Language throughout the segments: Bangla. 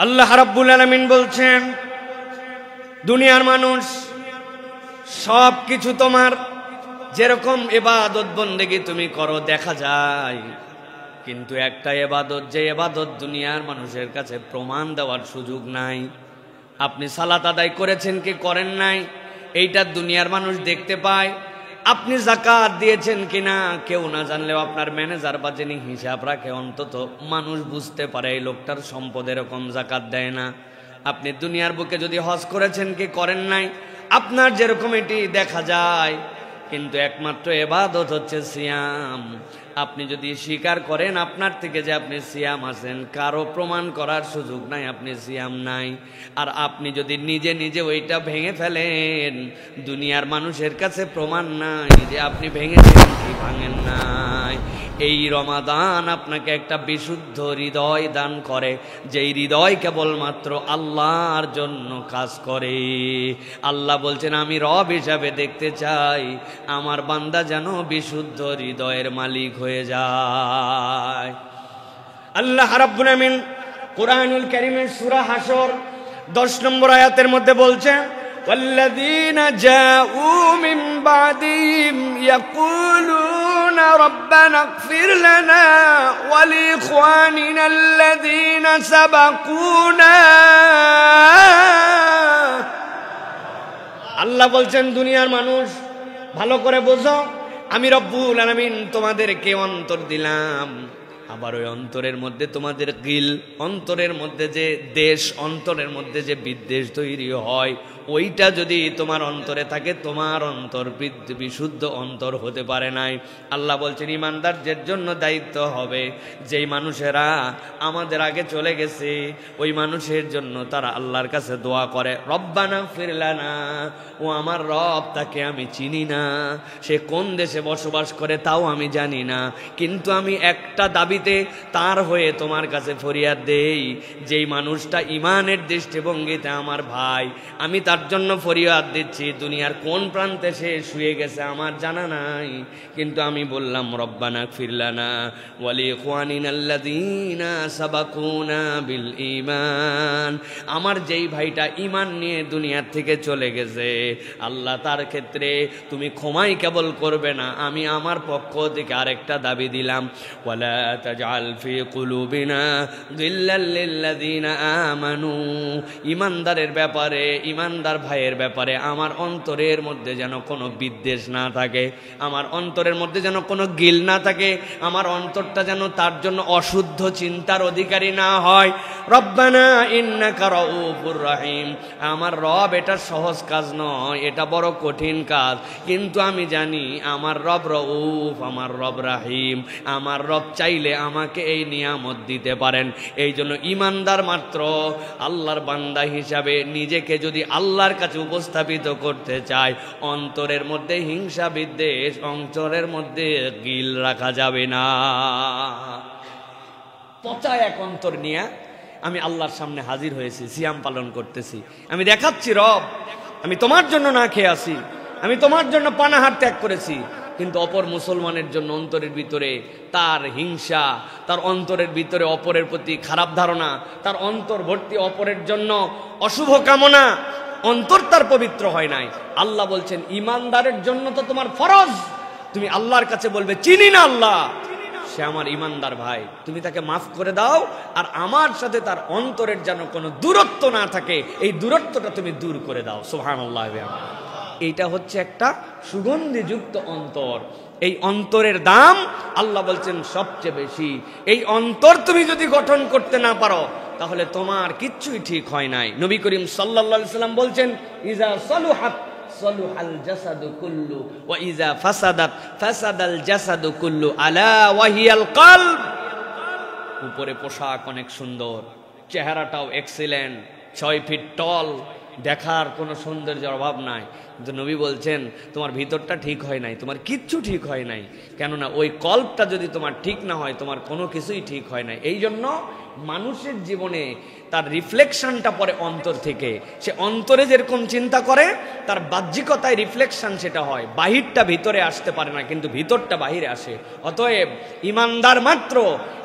আল্লাহ রাব্বুল আলামিন বলছেন, দুনিয়ার মানুষ সব কিছু তোমার যেরকম ইবাদত বন্দেগী তুমি করো দেখা যায়, কিন্তু একটা ইবাদত, যে ইবাদত দুনিয়ার মানুষের কাছে প্রমাণ দেওয়ার সুযোগ নাই। আপনি সালাত আদায় করেছেন কি করেন নাই এইটা দুনিয়ার মানুষ দেখতে পায়। আপনি যাকাত দিয়েছেন কিনা কেউ না জানলেও আপনার ম্যানেজার বা যিনি হিসাব রাখে অন্তত মানুষ বুঝতে পারে এই লোকটার সম্পদ এরকম যাকাত দেয় না। আপনি দুনিয়ার বুকে যদি হজ করেছেন কি করেন নাই আপনার যেরকম এটি দেখা যায়, কিন্তু একমাত্র ইবাদত হচ্ছে সিয়াম। আপনি যদি স্বীকার করেন আপনার থেকে যে আপনি সিয়াম আছেন, কারো প্রমাণ করার সুযোগ নাই আপনি সিয়াম নাই। আর আপনি যদি নিজে নিজে ওইটা ভেঙে ফেলেন, দুনিয়ার মানুষের কাছে প্রমাণ নাই যে আপনি ভেঙেছেন কি ভাঙেন নাই। এই রমাদান আপনাকে একটা বিশুদ্ধ হৃদয় দান করে, যেই হৃদয় কেবলমাত্র আল্লাহর জন্য কাজ করে। আল্লাহ বলছেন, আমি রব হিসাবে দেখতে চাই আমার বান্দা যেন বিশুদ্ধ হৃদয়ের মালিক হয়ে যায়। আল্লাহ রাব্বুল আমিন কুরআনুল কারীমের সূরা হাসর 10 নম্বর আয়াতের মধ্যে বলছেন, والذين جاءوا من بعدهم يقولون ربنا اغفر لنا ولإخواننا الذين سبقونا। আল্লাহ বলছেন, দুনিয়ার মানুষ ভালো করে বোঝো, আমি রব্বুল আলামিন তোমাদেরকে অন্তর দিলাম, আবার ওই অন্তরের মধ্যে তোমাদের গিল, অন্তরের মধ্যে যে দেশ, অন্তরের মধ্যে যে বিদ্বেষ তৈরি হয়, ওইটা যদি তোমার অন্তরে থাকে তোমার অন্তর বিশুদ্ধ অন্তর হতে পারে নাই। আল্লাহ বলছেন, ইমানদারদের জন্য দায়িত্ব হবে যেই মানুষেরা আমাদের আগে চলে গেছে ওই মানুষের জন্য তারা আল্লাহর কাছে দোয়া করে, রব্বানা ইগফির লানা, ও আমার রব, তাকে আমি চিনি না, সে কোন দেশে বসবাস করে তাও আমি জানি না, কিন্তু আমি একটা দাবিতে তার হয়ে তোমার কাছে ফরিয়াদ দেই, যেই মানুষটা ইমানের দৃষ্টিভঙ্গিতে আমার ভাই, আমি তার জন্য ফরিয়াদ দিচ্ছি। দুনিয়ার কোন প্রান্তে সে শুয়ে গেছে আমার জানা নাই, কিন্তু আমি বললাম রব্বানা ইগফির লানা ওয়া লিইখওয়ানিনাল্লাযীনা সাবাকুনা বিল ঈমান, আমার যেই ভাইটা ঈমান নিয়ে দুনিয়ার থেকে চলে গেছে আল্লাহ তার ক্ষেত্রে তুমি ক্ষমাই কেবল করবে না, আমি আমার পক্ষ থেকে আরেকটা দাবি দিলাম, ওয়ালা তাজআল ফি কুলুবিনা গিল্লাল লিল্লাযীনা আমানু, ঈমানদারের ব্যাপারে, ঈমানদার ভাইয়ের ব্যাপারে আমার অন্তরের মধ্যে যেন কোনো বিদ্বেষ না থাকে, আমার অন্তরের মধ্যে যেন কোনো গিল না থাকে, আমার অন্তরটা যেন তার জন্য অশুদ্ধ চিন্তার অধিকারী না হয়। রব্বানা ইন্নাকা রাউফুর রহিম, আমার রব এটা সহজ কাজ নয়, এটা বড় কঠিন কাজ, কিন্তু আমি জানি আমার রব রউফ, আমার রব রাহিম, আমার রব চাইলে আমাকে এই নিয়ামত দিতে পারেন। এই জন্য ঈমানদার মাত্র আল্লাহর বান্দা হিসাবে নিজেকে যদি আল্লাহর কাছে উপস্থাপিত করতে চায়, অন্তরের মধ্যে হিংসা বিদ্বেষ, অন্তরের মধ্যে গিল রাখা যাবে না। পচা এক অন্তর নিয়ে আমি আল্লাহর সামনে হাজির হয়েছি, সিয়াম পালন করতেছি, আমি দেখাচ্ছি রব আমি তোমার জন্য না খেয়ে আসি, আমি তোমার জন্য পানাহার ত্যাগ করেছি, কিন্তু অপর মুসলমানের জন্য অন্তরের ভিতরে তার হিংসা, তার অন্তরের ভিতরে অপরের প্রতি খারাপ ধারণা, তার অন্তর ভর্তি অপরের জন্য অশুভ কামনা, অন্তর তার পবিত্র হয় নাই। আল্লাহ বলছেন, ঈমানদারের জন্য তো তোমার ফরজ, তুমি আল্লাহর কাছে বলবে চিনি না আল্লাহ, সে আমার ঈমানদার ভাই, তুমি তাকে মাফ করে দাও, আর আমার সাথে তার অন্তরের যেন কোনো দূরত্ব না থাকে, এই দূরত্বটা তুমি দূর করে দাও। সুবহানাল্লাহ। এইটা হচ্ছে একটা সুগন্ধিযুক্ত অন্তর, এই অন্তরের দাম আল্লাহ বলছেন সবচেয়ে বেশি। এই অন্তর তুমি যদি গঠন করতে না পারো তাহলে তোমার কিচ্ছুই ঠিক হয় নাই। নবী করিম সাল্লাল্লাহু আলাইহি সাল্লাম বলছেন, ইজা সালুহাত সালুহাল জাসাদু কুল্লু ওয়া ইজা ফাসাদাত ফাসাদাল জাসাদু কুল্লু আলা ওয়া হিয়াল কলব। উপরে পোশাক অনেক সুন্দর, চেহারাটাও এক্সিলেন্ট, 6 ফিট টল, দেখার কোনো সৌন্দর্যের অভাব নাই, কিন্তু নবী বলছেন তোমার ভিতরটা ঠিক হয় নাই, তোমার কিচ্ছু ঠিক হয় নাই, কেননা ওই কল্পটা যদি তোমার ঠিক না হয় তোমার কোনো কিছুই ঠিক হয় নাই। এই জন্য মানুষের জীবনে তার রিফ্লেকশনটা পড়ে অন্তর থেকে। সে অন্তরে যেরকম চিন্তা করে তার বাহ্যিকতায় রিফ্লেকশন সেটা হয়, বাহিরটা ভিতরে আসতে পারে না, কিন্তু ভিতরটা বাহিরে আসে। অতএব ইমানদার মাত্র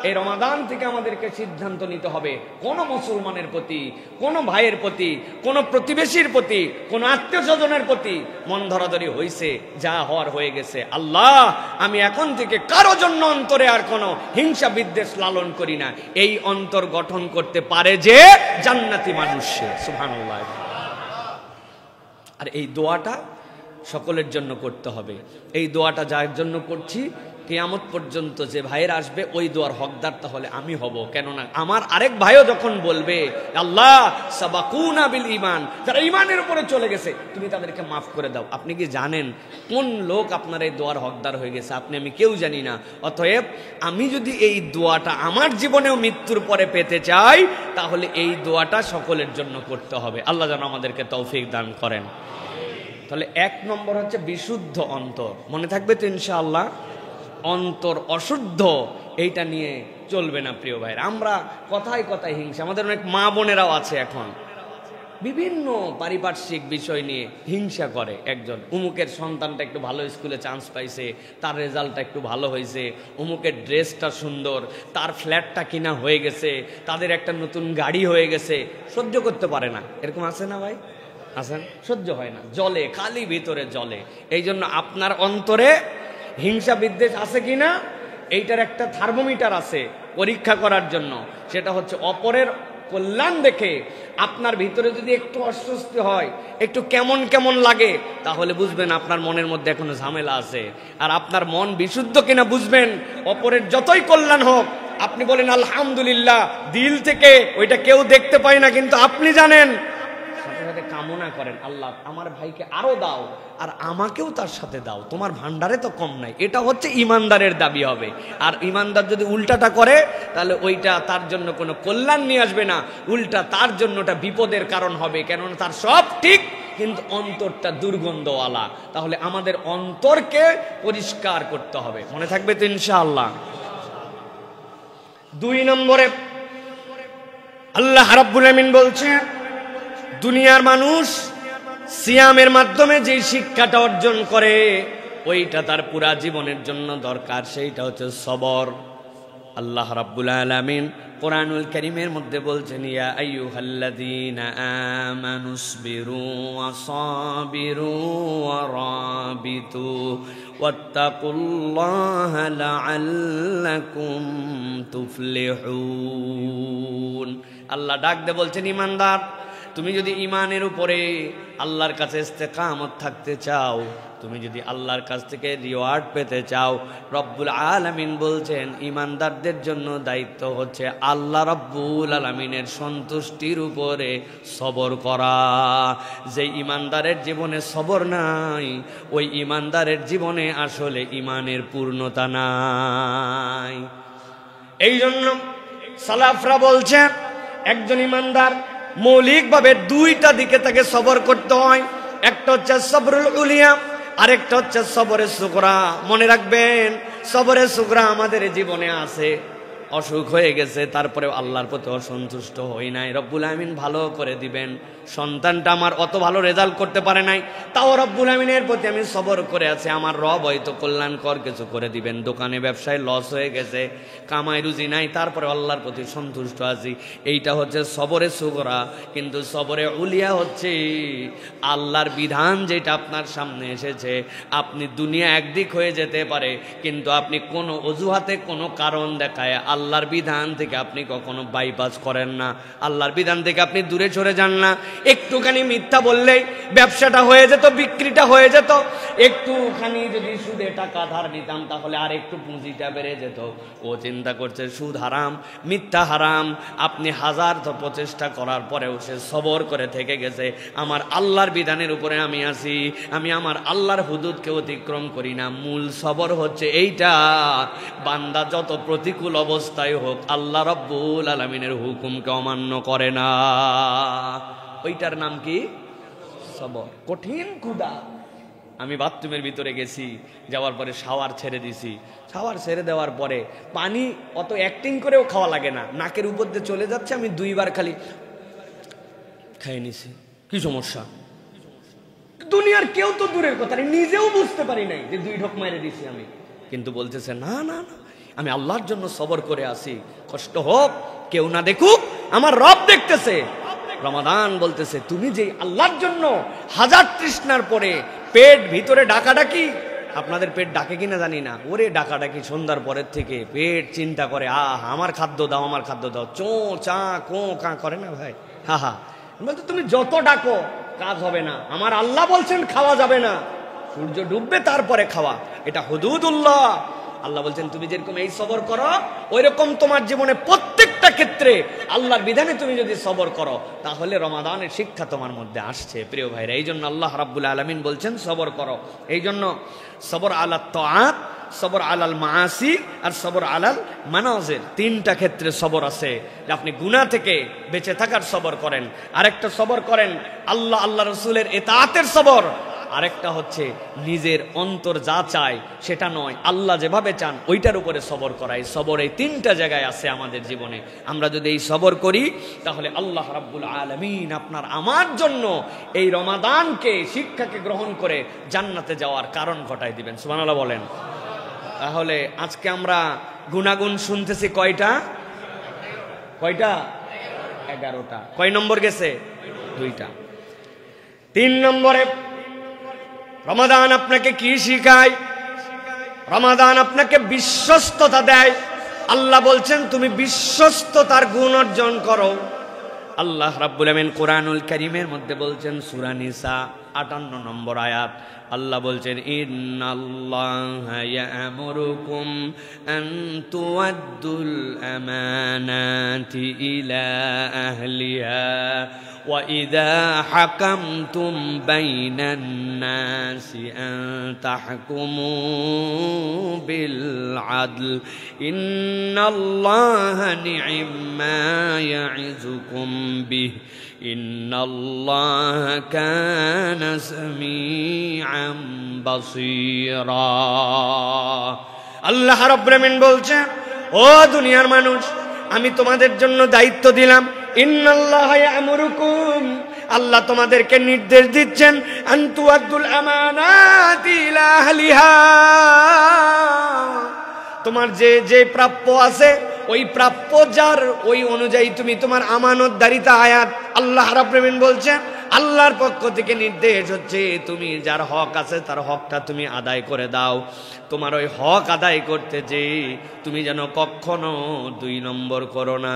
এই রমাদান থেকে আমাদেরকে সিদ্ধান্ত নিতে হবে, কোন মুসলমানের প্রতি, কোন ভাইয়ের প্রতি, কোন প্রতিবেশীর প্রতি, কোন আত্মীয় স্বজনের প্রতি মন ধরাধরি হয়েছে, যা হওয়ার হয়ে গেছে। আল্লাহ, আমি এখন থেকে কারো জন্য অন্তরে আর কোনো হিংসা বিদ্বেষ লালন করি না। এই অন্তর গঠন করতে পারে যে জান্নাতি মানুষ, সুবহানাল্লাহ। আর এই দোয়াটা সকলের জন্য করতে হবে। এই দোয়াটা যার জন্য করছি, কিয়ামত পর্যন্ত যে ভাইয়ের আসবে ওই দোয়ার হকদার তাহলে আমি হব। কেননা আমার আরেক ভাইও যখন বলবে আল্লাহ সাবাকুনা বিল ঈমান, যারা ঈমানের উপরে চলে গেছে তুমি তাদেরকে মাফ করে দাও। আপনি কি জানেন কোন লোক আপনার এই দোয়ার হকদার হয়ে গেছে? আপনি আমি কেউ জানি না। অতএব আমি যদি এই দোয়াটা আমার জীবনেও মৃত্যুর পরে পেতে চাই, তাহলে এই দোয়াটা সকলের জন্য করতে হবে। আল্লাহ যেন আমাদেরকে তৌফিক দান করেন। তাহলে 1 নম্বর হচ্ছে বিশুদ্ধ অন্তর। মনে থাকবে তো ইনশাআল্লাহ? অন্তর অশুদ্ধ, এইটা নিয়ে চলবে না প্রিয় ভাইরা। আমরা কথায় কথায় হিংসা, আমাদের অনেক মা বোনেরাও আছে এখন বিভিন্ন পারিপার্শ্বিক বিষয় নিয়ে হিংসা করে। একজন অমুকের সন্তানটা একটু ভালো স্কুলে চান্স পাইছে, তার রেজাল্টটা একটু ভালো হয়েছে, অমুকের ড্রেসটা সুন্দর, তার ফ্ল্যাটটা কিনা হয়ে গেছে, তাদের একটা নতুন গাড়ি হয়ে গেছে, সহ্য করতে পারে না। এরকম আছে না ভাই? আছেন? সহ্য হয় না, জলে, খালি ভিতরে জলে। এই জন্য আপনার অন্তরে হিংসা বিদ্বেষ আছে কিনা এইটার একটা থার্মোমিটার আছে পরীক্ষা করার জন্য। সেটা হচ্ছে অপরের কল্যাণ দেখে আপনার ভিতরে যদি একটু অস্বস্তি হয়, একটু কেমন কেমন লাগে, তাহলে বুঝবেন আপনার মনের মধ্যে এখনো ঝামেলা আছে। আর আপনার মন বিশুদ্ধ কিনা বুঝবেন অপরের যতই কল্যাণ হোক, আপনি বলেন আলহামদুলিল্লাহ দিল থেকে, ওইটা কেউ দেখতে পায় না, কিন্তু আপনি জানেন, সাথে সাথে কামনা করেন আল্লাহ আমার ভাইকে আরো দাও, আর আমাকেও তার সাথে দাও, তোমার ভান্ডারে তো কম নাই। এটা হচ্ছে ইমানদারের দাবি হবে। আর ইমানদার যদি উল্টাটা করে, তাহলে ওইটা তার জন্য কোনো কল্যাণ নিয়ে আসবে না, উল্টা তার জন্য ওটা বিপদের কারণ হবে। কেননা তার সব ঠিক, কিন্তু অন্তরটা দুর্গন্ধওয়ালা। তাহলে আমাদের অন্তরকে পরিষ্কার করতে হবে। মনে থাকবে তো ইনশাআল্লাহ? 2 নম্বরে আল্লাহ রাব্বুল আমিন বলছে, দুনিয়ার মানুষ সিয়ামের মাধ্যমে যে শিক্ষাটা অর্জন করে ওইটা তার পুরা জীবনের জন্য দরকার, সেইটা হচ্ছে সবর। আল্লাহ রাব্বুল আলামিন কোরআনুল কারীমের মধ্যে বলছেন, ইয়া আইয়ুহাল্লাযীনা আমানুসবিরু ওয়া সাবিরু ওয়া রাবিতু ওয়াত্তাকুল্লাহা লাআল্লাকুম তুফলিহুন। আল্লাহ ডাক দিয়ে বলছেন, ইমানদার, তুমি যদি ইমানের উপরে আল্লাহর কাছে ইস্তেকামত থাকতে চাও, তুমি যদি আল্লাহর কাছ থেকে রিওয়ার্ড পেতে চাও, রব্বুল আলামিন বলছেন ইমানদারদের জন্য দায়িত্ব হচ্ছে আল্লাহ রব্বুল আলামিনের সন্তুষ্টির উপরে সবর করা। যে ইমানদারের জীবনে সবর নাই, ওই ইমানদারের জীবনে আসলে ইমানের পূর্ণতা নাই। এই জন্য সালাফরা বলছে একজন ইমানদার মৌলিকভাবে 2টা দিকে তাকে সবর করতে হয়। একটা হচ্ছে সবরুল উলিয়া, আরেকটা হচ্ছে সবরে সুগরা। মনে রাখবেন, সবরে সুগরা আমাদের জীবনে আছে। অসুখ হয়ে গেছে, তারপরে আল্লাহর প্রতি অসন্তুষ্ট হই নাই, রব্বুল আমিন ভালো করে দিবেন। সন্তানটা আমার অত ভালো রেজাল্ট করতে পারে নাই, তাও রব্বুল আমিনের প্রতি আমি সবর করে আছি, আমার রব হয়তো কল্যাণকর কিছু করে দিবেন। দোকানে ব্যবসায় লস হয়ে গেছে, কামাই রুজি নাই, তারপরে আল্লাহর প্রতি সন্তুষ্ট আছি। এইটা হচ্ছে সবরে সুগরা। কিন্তু সবরে উলিয়া হচ্ছে আল্লাহর বিধান যেটা আপনার সামনে এসেছে, আপনি দুনিয়া একদিক হয়ে যেতে পারে, কিন্তু আপনি কোনো অজুহাতে কোনো কারণ দেখায় আল্লাহর বিধান থেকে আপনি কখনো বাইপাস করেন না, আল্লাহর বিধান থেকে আপনি দূরে সরে যান না। একটুখানি মিথ্যা বললেই ব্যবসাটা হয়ে যেত, বিক্রিটা হয়ে যেত। একটুখানি যদি সুদে টাকা ধার নিতাম, তাহলে আর একটু পুঁজিটা বেড়ে যেত। ও চিন্তা করছে সুদ হারাম, মিথ্যা হারাম। আপনি হাজার প্রচেষ্টা করার পরেও সে সবর করে থেকে গেছে, আমার আল্লাহর বিধানের উপরে আমি আছি, আমি আমার আল্লাহর হুদুদকে অতিক্রম করি না। মূল সবর হচ্ছে এইটা, বান্দা যত প্রতিকূল অবস্থায় হোক আল্লাহ রাব্বুল আলামিনের হুকুমকে অমান্য করে না। ওইটার নাম কি? সবর। কঠিন ক্ষুধা, আমি বাথরুমের ভিতরে গেছি, যাওয়ার পরে শাওয়ার ছেড়ে দিছি। শাওয়ার ছেড়ে দেওয়ার পরে পানি অত অ্যাক্টিং করেও খাওয়া লাগে না, নাকের উপর দিয়ে চলে যাচ্ছে, আমি 2 বার খালি খেয়ে নিছি। কি সমস্যা? দুনিয়ার কেউ তো দূরের কথা, নিজেও বুঝতে পারি নাই যে 2 ঢোক মেরে দিছি আমি। কিন্তু বলতেছে না না না, আমি আল্লাহর জন্য সবর করে আসি, কষ্ট হোক, কেউ না দেখুক, আমার রব দেখতেছে। রমাদান বলতেছে তুমি যে আল্লাহর জন্য হাজার তৃষ্ণার পরে পেট ভিতরে ডাকাডাকি, আপনাদের পেট ডাকে কিনা জানি না, ওরে ডাকাডাকি সন্ধ্যার পরের থেকে পেট চিন্তা করে, আমার খাদ্য দাও, আমার খাদ্য দাও, চো চা কো কা করে না ভাই, হা হা। বলতে তুমি যত ডাকো কাজ হবে না, আমার আল্লাহ বলছেন খাওয়া যাবে না, সূর্য ডুববে তারপরে খাওয়া, এটা হুদুদুল্লাহ। আল্লাহ বলছেন তুমি যেরকম এই সবর করো, ওই রকম তোমার জীবনে প্রত্যেকটা ক্ষেত্রে আল্লাহর বিধানে তুমি যদি সবর করো, তাহলে রমাদানের শিক্ষা তোমার মধ্যে আসছে। প্রিয় ভাইরা, এই জন্য আল্লাহ রাব্বুল আলামিন বলছেন সবর করো। এই জন্য সবর আলা তাআত, সবর আলাল মাআসি আর সবর আলাল মানাজির, 3টা ক্ষেত্রে সবর আছে। যে আপনি গুনাহ থেকে বেঁচে থাকার সবর করেন, আরেকটা সবর করেন আল্লাহ রাসূলের ইতাআতের সবর, আরেকটা হচ্ছে নিজের অন্তর যা চায় সেটা নয়, আল্লাহ যেভাবে চান ওইটার উপরে সবর করা। এই সবর এই 3টা জায়গায় আছে আমাদের জীবনে। আমরা যদি এই সবর করি, তাহলে আল্লাহ রাব্বুল আলামিন আপনার আমার জন্য এই রমাদানকে, শিক্ষাকে গ্রহণ করে জান্নাতে যাওয়ার কারণ ঘটায় দিবেন। সুবহানাল্লাহ বলেন। তাহলে আজকে আমরা গুনাগুন শুনতেছি কয়টা? 11টা। কয় নম্বর গেছে? 2টা। 3 নম্বরে রমাদান আপনাকে কি শিখায়? রমাদান আপনাকে বিশ্বস্ততা দেয়। আল্লাহ বলছেন তুমি বিশ্বস্ততার গুণ অর্জন করো। আল্লাহ রাব্বুল আমিন কোরআনুল কারীমের মধ্যে বলছেন, সূরা নিসা 58 নম্বর আয়াত, আল্লাহ বলছেন ইন্নাল্লাহা ইয়া'মুরুকুম আন তুআদ্দুল আমানাতি ইলা আহলিহা ওয়া ইযা হাকামতুম বাইনান নাসি আন তাহকুমু বিল আদল ইন্নাল্লাহা নি'মা ইয়া'iযুকুম বিহি ইন্নাল্লাহা কানা সামিআন বাসীরা। আল্লাহ রাব্বুল আমিন বলছেন, ও দুনিয়ার মানুষ, আমি তোমাদের জন্য দায়িত্ব দিলাম, ইন্নাল্লাহা ইয়া'মুরুকুম, আল্লাহ তোমাদেরকে নির্দেশ দিচ্ছেন, আন তুআদ্দুল আমানাতি ইলা আহলিহা, তোমার যে যে প্রাপ্য আছে ওই প্রাপ্য যার, ওই অনুযায়ী তুমি তোমার আমানতদারিতা। আয়াত আল্লাহ রাব্বুল আমিন বলছেন, আল্লাহর পক্ষ থেকে নির্দেশ হচ্ছে তুমি যার হক আছে তার হকটা তুমি আদায় করে দাও। তোমার ওই হক আদায় করতে যে তুমি যেন কখনো 2 নম্বর করো না।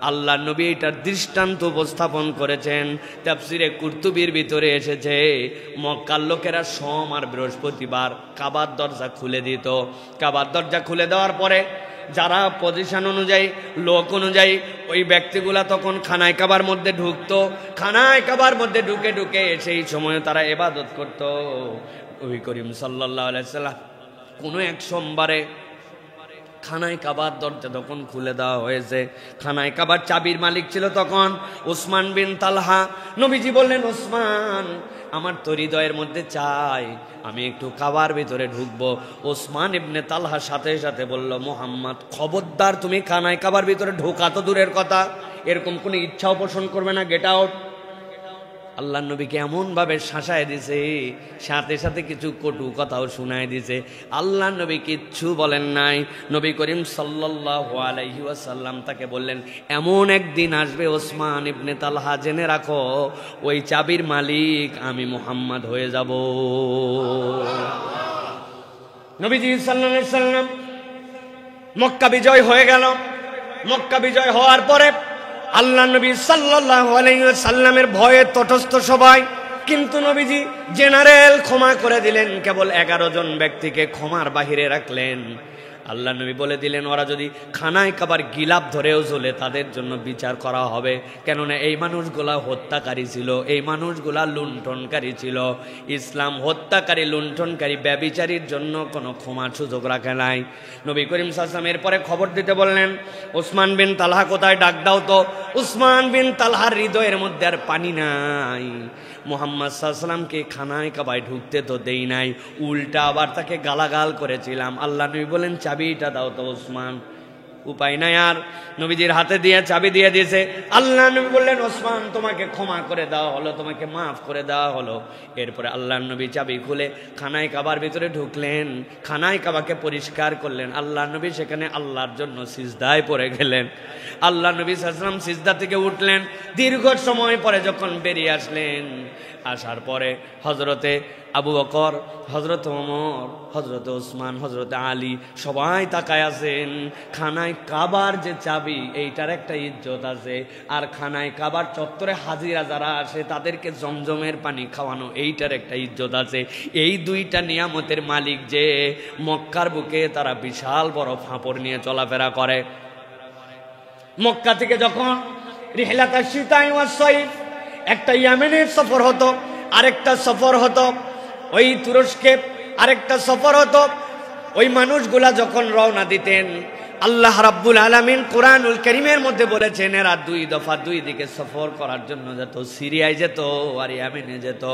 আল্লাহ নবী এটার দৃষ্টান্ত উপস্থাপন করেছেন। তাফসিরে কুরতুবির ভিতরে এসেছে, মক্কার লোকেরা সোম আর বৃহস্পতিবার কাবার দরজা খুলে দিত। কাবার দরজা খুলে দেওয়ার পরে যারা পজিশন অনুযায়ী, লোক অনুযায়ী ওই ব্যক্তিগুলা তখন খানায় কাবার মধ্যে ঢুকতো। খানায় কাবার মধ্যে ঢুকে ঢুকে সেই সময় তারা ইবাদত করত। নবী করিম সাল্লাল্লাহু আলাইহি সাল্লাম কোনো এক সোমবারে খানায় কাবার দরজা তখন খুলে দেওয়া হয়েছে। খানায় কাবার চাবির মালিক ছিল তখন উসমান বিন তালহা। নবীজি বললেন, ওসমান, আমার তো হৃদয়ের মধ্যে চাই আমি একটু কাবার ভিতরে ঢুকবো। ওসমান ইবনে তালহা সাথে সাথে বলল, মুহাম্মদ, খবরদার তুমি খানায় কাবার ভিতরে ঢোকা তো দূরের কথা, এরকম কোনো ইচ্ছাও পোষণ করবে না, গেট আউট। আল্লাহ নবীকে এমন ভাবে শাসায় দিছে, সাথে সাথে কিছু কটু কথাও শোনায় দিছে। আল্লাহ নবী কিচ্ছু বলেন নাই। নবী করিম সাল্লাল্লাহু আলাইহি ওয়াসাল্লাম তাকে বললেন, এমন একদিন আসবে ওসমান ইবনে তালহা, জেনে রাখো ওই চাবির মালিক আমি মুহাম্মদ হয়ে যাব। নবীজি সাল্লাল্লাহু আলাইহি সাল্লাম মক্কা বিজয় হয়ে গেল। মক্কা বিজয় হওয়ার পরে আল্লাহ নবী সাল্লাল্লাহু আলাইহি ওয়াসাল্লামের ভয়ে তটস্থ সবাই, কিন্তু নবীজি জেনারেল ক্ষমা করে দিলেন, কেবল 11 জন ব্যক্তিকে ক্ষমার বাহিরে রাখলেন। আল্লাহ নবী বলে দিলেন, ওরা যদি খানায় কাবার গিলাপ ধরেও চলে তাদের জন্য বিচার করা হবে, কেননা এই মানুষগুলা হত্যাকারী ছিল, এই মানুষগুলা লুণ্ঠনকারী ছিল। ইসলাম হত্যাকারী, লুণ্ঠনকারী, ব্যভিচারীর জন্য কোনো ক্ষমার সুযোগ রাখে নাই। নবী করিম সাল্লাল্লাহু আলাইহি ওয়াসাল্লাম এরপরে খবর দিতে বললেন, ওসমান বিন তালহা কোথায়, ডাক দাও তো। উসমান বিন তালহার হৃদয়ের মধ্যে আর পানি নাই। মুহাম্মদ সাল্লাল্লাহু আলাইহি ওয়াসাল্লামকে খানায় কাবায় ঢুকতে তো দেই নাই, উল্টা আবার তাকে গালাগাল করেছিলাম। আল্লাহ নবী বলেন, চাবিটা দাও তো ওসমান। উপায় নাই, আর নবীজির হাতে দিয়ে চাবি দিয়ে দিয়েছে। আল্লাহ নবী বললেন, ওসমান তোমাকে ক্ষমা করে দেওয়া হলো, তোমাকে মাফ করে দেওয়া হলো। এরপরে আল্লাহ নবী চাবি খুলে খানায় কাবার ভিতরে ঢুকলেন, খানায় কাবাকে পরিষ্কার করলেন। আল্লাহ নবী সেখানে আল্লাহর জন্য সিজদায় পড়ে গেলেন। আল্লাহ নবী সাল্লাল্লাহু আলাইহি ওয়াসাল্লাম সিজদা থেকে উঠলেন, দীর্ঘ সময় পরে যখন বেরিয়ে আসলেন, আসার পরে হযরতে আবু বকর, হযরত ওমর, হযরত ওসমান, হযরত আলী সবাই তাকায় আছেন। খানায় কাবার যে চাবি, এইটার একটা ইজ্জত আছে, আর খানায় কাবার চত্বরে হাজিরা যারা আসে তাদেরকে জমজমের পানি খাওয়ানো, এইটার একটা ইজ্জত আছে। এই দুইটা নিয়ামতের মালিক যে, মক্কার বুকে তারা বিশাল বড় ফাঁপড় নিয়ে চলাফেরা করে। মক্কা থেকে যখন রিহলাত আশ-শিতাই ওয়াস-সাইফ, একটা ইয়েমেনের সফর হতো, আরেকটা সফর হতো ওই তুরস্কে, আরেকটা সফর হতো। ওই মানুষগুলা যখন রওনা দিতেন, আল্লাহ রাব্বুল আলামিন কোরআনুল কারীমের মধ্যে বলেছেন, এরা দুই দফা দুই দিকে সফর করার জন্য যেত, সিরিয়ায় যেত আর ইয়েমেনে যেত।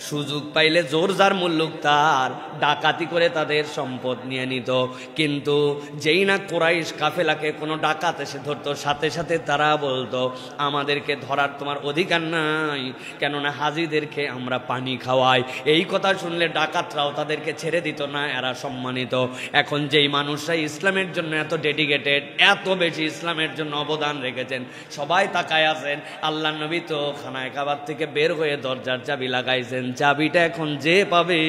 সুযোগ পাইলে জোর যার মুল্লুক তার ডাকাতি করে তাদের সম্পদ নিয়ে নিত। কিন্তু যেই না কুরাইশ কাফেলাকে কোনো ডাকাত এসে ধরতো, সাথে সাথে তারা বলতো, আমাদেরকে ধরার তোমার অধিকার নাই, কেননা হাজিদেরকে আমরা পানি খাওয়াই। এই কথা শুনলে ডাকাতরাও তাদেরকে ছেড়ে দিত না, এরা সম্মানিত। এখন যেই মানুষরা ইসলামের জন্য এত ডেডিকেটেড, এত বেশি ইসলামের জন্য অবদান রেখেছেন, সবাই তাকায় আছেন। আল্লাহ নবী তো খানায় কাবার থেকে বের হয়ে দরজার চাবি লাগাইছেন, চাবিটা এখন যে পাবে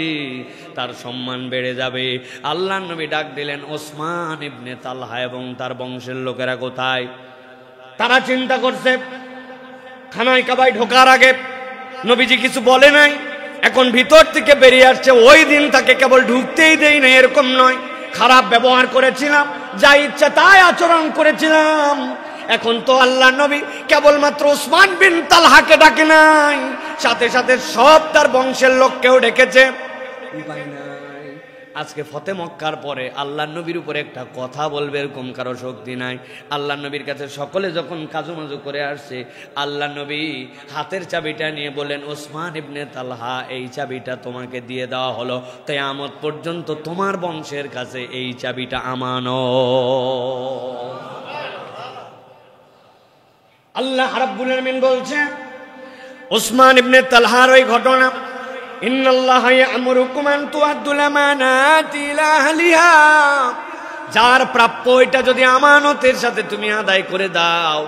তার সম্মান বেড়ে যাবে। আল্লাহ নবী ডাক দিলেন, ওসমান ইবনে তালহা এবং তার বংশের লোকেরা কোথায়? তারা চিন্তা করছে, খানায় কাবায় ঢোকার আগে নবীজি কিছু বলে নাই, এখন ভিতর থেকে বেরিয়ে আসছে। ওই দিন তাকে কেবল ঢুকতেই দেই না এরকম নয়, খারাপ ব্যবহার করেছিলাম, যা ইচ্ছা তাই আচরণ করেছিলাম। এখন তো আল্লাহ নবী কেবলমাত্র ওসমান বিন তালহাকে ডাকে নাই, সাথে সাথে সব তার বংশের লোককেও ডেকেছে। আজকে ফতে মক্কার পরে আল্লাহ নবীর উপরে একটা কথা বলবে এরকম কারো শক্তি নাই। আল্লাহ নবীর কাছে সকলে যখন কাজুমাজু করে আসছে, আল্লাহ নবী হাতের চাবিটা নিয়ে বলেন, ওসমান ইবনে তালহা, এই চাবিটা তোমাকে দিয়ে দেওয়া হলো, কিয়ামত পর্যন্ত তোমার বংশের কাছে এই চাবিটা আমানত। আল্লাহ রাব্বুল আলামিন বলছেন, ওসমান ইবনে তালহার ওই ঘটনা, ইন্নাল্লাহা ইয়া'মুরুকুম আন তুআদ্দুল আমানাতি ইলা আহলিহা, যার প্রাপ্য এটা যদি আমানতের সাথে তুমি আদায় করে দাও,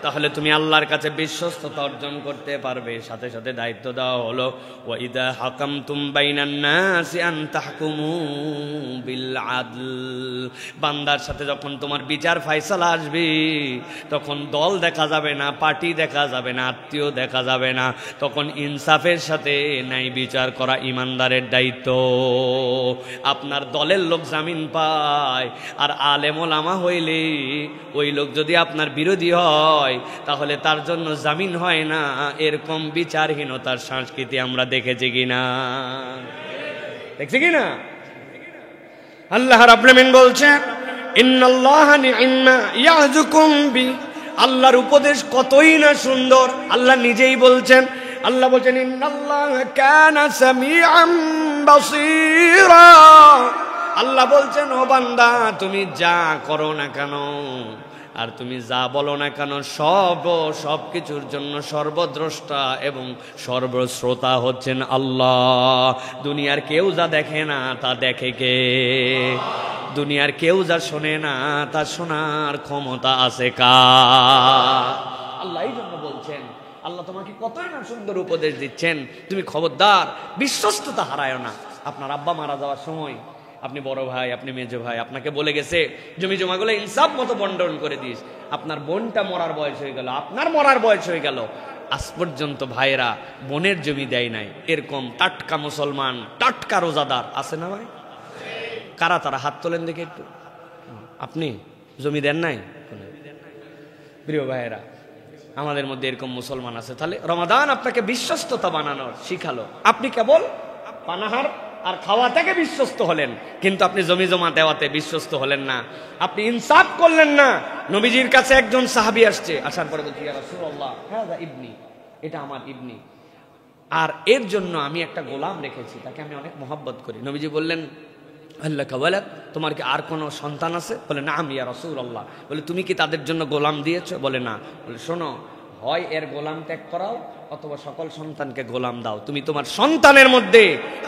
তাহলে তুমি আল্লাহর কাছে বিশ্বস্ততা অর্জন করতে পারবে। সাথে সাথে দায়িত্ব দেওয়া হলো, ওয়া ইযা হাকামতুম বাইনান নাসি আন তাহকুমু বিল আদল, বান্দার সাথে যখন তোমার বিচার ফয়সালা আসবে, তখন দল দেখা যাবে না, পার্টি দেখা যাবে না, আত্মীয় দেখা যাবে না, তখন ইনসাফের সাথে ন্যায় বিচার করা ইমানদারের দায়িত্ব। আপনার দলের লোক জামিন পায়, আর আলেম ওলামা হইলে ওই লোক যদি আপনার বিরোধী হয়, তাহলে তার জন্য জামিন হয় না। এরকম বিচারহীনতার সংস্কৃতি আমরা দেখেছি কিনা? দেখছি কিনা? আল্লাহ রাব্বুল আলামিন বলছেন, ইন্নাল্লাহা নি'মা ইয়াযুকুম বি, আল্লাহর উপদেশ কতই না সুন্দর। আল্লাহ নিজেই বলছেন, আল্লাহ বলছেন, ইন্নাল্লাহা কানা সামিআম বাসীরা। আল্লাহ বলছেন, ও বান্দা, তুমি যা করো না কেন আর তুমি যা বলো না কেন, সব কিছুর জন্য সর্বদ্রষ্টা এবং সর্বশ্রোতা হচ্ছেন আল্লাহ। দুনিয়ার কেউ যা দেখে না তা দেখে কে? দুনিয়ার কেউ যা শোনে না তা শোনার ক্ষমতা আছে কার? আল্লাহ এই জন্য বলছেন, আল্লাহ তোমাকে কতই না সুন্দর উপদেশ দিচ্ছেন, তুমি খবরদার বিশ্বস্ততা হারায় না। আপনার আব্বা মারা যাওয়ার সময় আপনি বড় ভাই, আপনি মেজো ভাই, আপনাকে বলে গেছে জমি জমাগুলো ইনসাফ মতো বন্টন করে দিস। আপনার বোনটা মরার বয়স হয়ে গেল, আপনার মরার বয়স হয়ে গেল, আজ পর্যন্ত ভাইয়েরা বোনের জমি দেয় নাই। এরকম টাটকা মুসলমান, টাটকা রোজাদার আছে না ভাই? কারা তারা? হাত তোলেন দেখে একটু। আপনি জমি দেন নাই? প্রিয় ভাইয়েরা, আমাদের মধ্যে এরকম মুসলমান আছে। তাহলে রমাদান আপনাকে বিশ্বস্ততা বানানোর শিখালো। আপনি কেবল পানাহার আর খাওয়া থেকে বিশ্বস্ত হলেন, কিন্তু আপনি জমি জমা দেওয়াতে বিশ্বস্ত হলেন না, আপনি ইনসাফ করলেন না। নবীজির কাছে একজন সাহাবী আসছে, আসার পরে বলছি, ইয়া রাসূলুল্লাহ হাযা ইবনি, এটা আমার ইবনি, আর এর জন্য আমি একটা গোলাম রেখেছি, তাকে আমি অনেক মহব্বত করি। নবীজি বললেন, আল্লাহ কাওয়ালাদ, তোমার কি আর কোনো সন্তান আছে? বলে না, আমি ইয়া রাসূলুল্লাহ। বলে তুমি কি তাদের জন্য গোলাম দিয়েছো? বলে না। বলে শোনো, হয় এর গোলাম ত্যাগ করাও অথবা সকল সন্তানকে গোলাম দাও। তুমি তোমার সন্তানের মধ্যে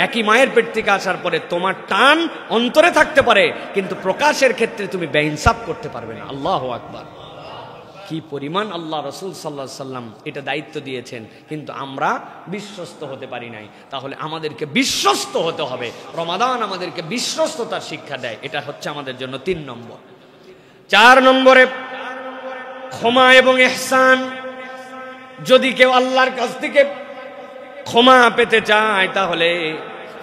একই মায়ের পেট থেকে আসার পরে তোমার টান অন্তরে থাকতে পারে, কিন্তু প্রকাশের ক্ষেত্রে তুমি বেইনসাফ করতে পারবে না। আল্লাহু আকবার। কি পরিমাণ আল্লাহ রাসূল সাল্লাল্লাহু আলাইহি সাল্লাম এটা দায়িত্ব দিয়েছেন, কিন্তু আমরা বিশ্বস্ত হতে পারি নাই। তাহলে আমাদেরকে বিশ্বস্ত হতে হবে। রমাদান আমাদেরকে বিশ্বস্ততার শিক্ষা দেয়। এটা হচ্ছে আমাদের জন্য 3 নম্বর। 4 নম্বরে ক্ষমা এবং ইহসান। যদি কেউ আল্লাহর কাছ থেকে ক্ষমা পেতে চায়, তাহলে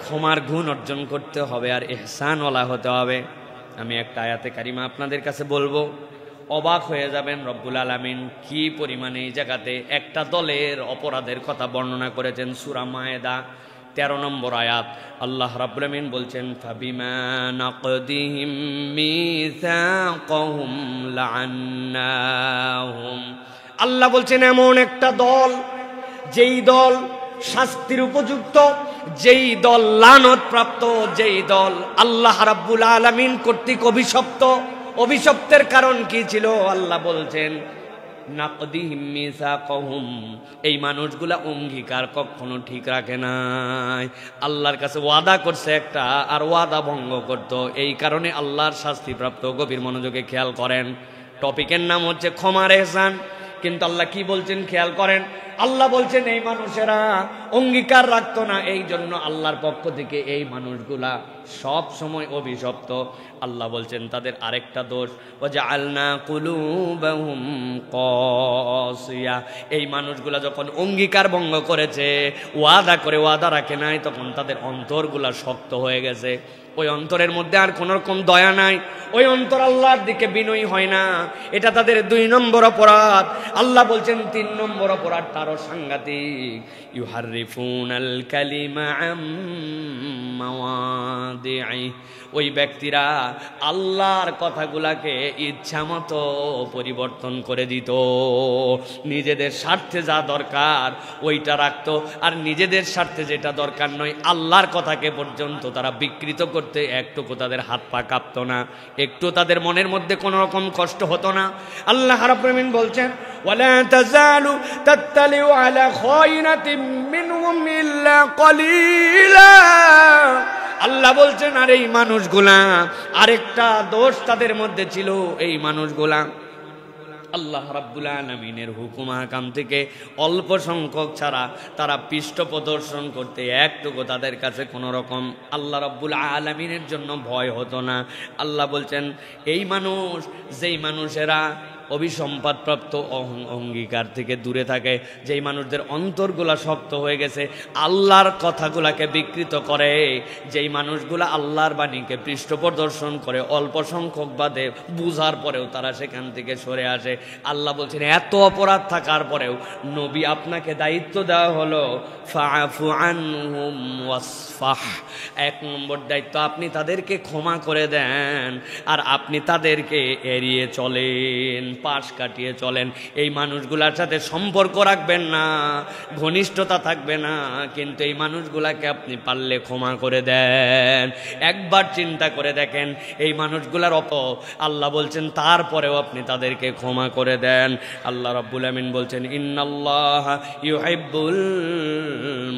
ক্ষমার গুণ অর্জন করতে হবে আর ইহসানওয়ালা হতে হবে। আমি একটা আয়াতে কারিমা আপনাদের কাছে বলবো, অবাক হয়ে যাবেন। রব্বুল আলামিন কি পরিমাণে এই জায়গাতে একটা দলের অপরাধের কথা বর্ণনা করেছেন। সূরা মায়েদা 13 নম্বর আয়াত, আল্লাহ রাব্বুল আলামিন বলছেন, ফাবিমা নাকদিহিম মিসাকাহুম লাআন্নাহুম। আল্লাহ বলছেন এমন একটা দল, যেই দল শাস্তির উপযুক্ত, যেই দল লানত প্রাপ্ত, যেই দল আল্লাহ রাব্বুল আলামিন কর্তৃক অভিশপ্ত। অভিশপ্তের কারণ কি ছিল? আল্লাহ বলছেন নাকদিহিম মিসাকাহুম, এই মানুষগুলা অঙ্গীকার কখনো ঠিক রাখে নাই। আল্লাহর কাছে ওয়াদা করছে একটা, আর ওয়াদা ভঙ্গ করত, এই কারণে আল্লাহর শাস্তিপ্রাপ্ত। গভীর মনোযোগে খেয়াল করেন, টপিকের নাম হচ্ছে ক্ষমার ইহসান। কিন্তু আল্লাহ কি বলছেন খেয়াল করেন। আল্লাহ বলছেন এই মানুষেরা অঙ্গীকার রাখতো না, এই জন্য আল্লাহর পক্ষ থেকে এই মানুষগুলা সব সময় অভিশপ্ত। আল্লাহ বলছেন তাদের আরেকটা দোষ, ওয়াজআলনা কুলুবাহুম কাসিয়া, এই মানুষগুলা যখন অঙ্গীকার ভঙ্গ করেছে, ওয়াদা করে ওয়াদা রাখে নাই, তখন তাদের অন্তরগুলা শক্ত হয়ে গেছে। ওই অন্তরের মধ্যে আর কোন রকম দয়া নাই, ওই অন্তর আল্লাহর দিকে বিনয়ী হয় না। এটা তাদের 2 নম্বর অপরাধ। আল্লাহ বলছেন 3 নম্বর অপরাধ তারও সাংঘাতিক, ইউহাররিফুনাল কালিমা আম মাওয়াদিই, ওই ব্যক্তিরা আল্লাহর কথাগুলাকে ইচ্ছা মতো পরিবর্তন করে দিত। নিজেদের স্বার্থে যা দরকার ওইটা রাখতো, আর নিজেদের স্বার্থে যেটা দরকার নয় আল্লাহর কথাকে পর্যন্ত তারা বিকৃত করতে একটুকু তাদের হাত পা কাঁপতো না, একটু তাদের মনের মধ্যে কোনো রকম কষ্ট হতো না। আল্লাহ রাব্বুল আলামিন বলছেন, ওয়ালা তাযালু তাত্তালিউ আলা খায়িনাতিন মিনহুম ইল্লা কলিলা। আল্লাহ বলছেন আর এই মানুষগুলা, আরেকটা দোষ তাদের মধ্যে ছিল, এই মানুষগুলা আল্লাহ রাব্বুল আলামিনের হুকুম আহকাম থেকে অল্প সংখ্যক ছাড়া তারা পৃষ্ঠ প্রদর্শন করতে একটুকু তাদের কাছে কোনো রকম আল্লাহ রাব্বুল আলামিনের জন্য ভয় হতো না। আল্লাহ বলছেন এই মানুষ, যেই মানুষেরা অভিসম্পাদপ্রাপ্ত অঙ্গীকার থেকে দূরে থাকে, যেই মানুষদের অন্তরগুলা শক্ত হয়ে গেছে, আল্লাহর কথাগুলাকে বিকৃত করে, যেই মানুষগুলা আল্লাহর বাণীকে পৃষ্ঠ প্রদর্শন করে, অল্প সংখ্যক বাদে বুঝার পরেও তারা সেখান থেকে সরে আসে। আল্লাহ বলছেন এত অপরাধ থাকার পরেও নবী আপনাকে দায়িত্ব দেওয়া হলো ফাআফু আনহুম ওয়াসফাহ, 1 নম্বর দায়িত্ব আপনি তাদেরকে ক্ষমা করে দেন, আর আপনি তাদেরকে এড়িয়ে চলেন, পাশ কাটিয়ে চলেন। এই মানুষগুলার সাথে সম্পর্ক রাখবেন না, ঘনিষ্ঠতা থাকবে না, কিন্তু এই মানুষগুলাকে আপনি পারলে ক্ষমা করে দেন। একবার চিন্তা করে দেখেন এই মানুষগুলার আল্লাহ বলছেন তারপরেও আপনি তাদেরকে ক্ষমা করে দেন। আল্লাহ রাব্বুল আমিন বলছেন ইন্নাল্লাহা ইউহিব্বুল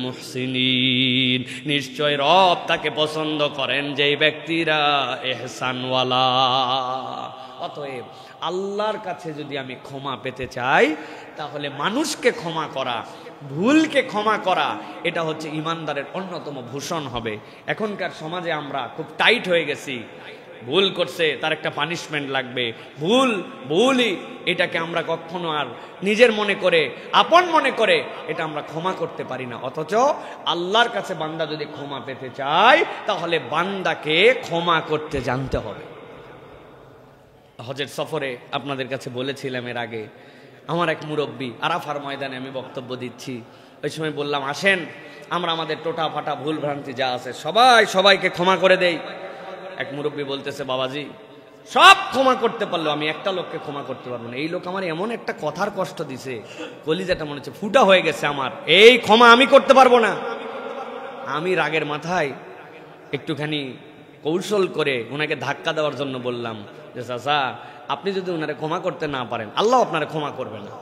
মুহসিনিন, নিশ্চয় রব তাকে পছন্দ করেন যেই ব্যক্তিরা ইহসানওয়ালা। অতএব আল্লাহর কাছে যদি আমি ক্ষমা পেতে চাই, তাহলে মানুষকে ক্ষমা করা, ভুলকে ক্ষমা করা, এটা হচ্ছে ইমানদারের অন্যতম ভূষণ হবে। এখনকার সমাজে আমরা খুব টাইট হয়ে গেছি, ভুল করছে তার একটা পানিশমেন্ট লাগবে, ভুলই এটাকে আমরা কখনো আর নিজের মনে করে, আপন মনে করে এটা আমরা ক্ষমা করতে পারি না। অথচ আল্লাহর কাছে বান্দা যদি ক্ষমা পেতে চায়, তাহলে বান্দাকে ক্ষমা করতে জানতে হবে। হজের সফরে আপনাদের কাছে বলেছিলাম এর আগে, আমার এক মুরব্বী আরাফার ময়দানে আমি বক্তব্য দিচ্ছি, ওই সময় বললাম আসেন আমরা আমাদের টোটা ফাটা ভুল ভ্রান্তি যা আছে সবাইকে ক্ষমা করে দেই। এক মুরব্বী বলতেছে, বাবাজি সব ক্ষমা করতে পারলো আমি একটা লোককে ক্ষমা করতে পারবো না। এই লোক আমার এমন একটা কথার কষ্ট দিছে, কলিজাটা মনে হচ্ছে ফুটা হয়ে গেছে আমার, এই ক্ষমা আমি করতে পারবো না। আমি রাগের মাথায় একটুখানি কৌশল করে ওনাকে ধাক্কা দেওয়ার জন্য বললাম যে চাচা আপনি যদি ওনারে ক্ষমা করতে না পারেন আল্লাহ আপনারে ক্ষমা করবে না।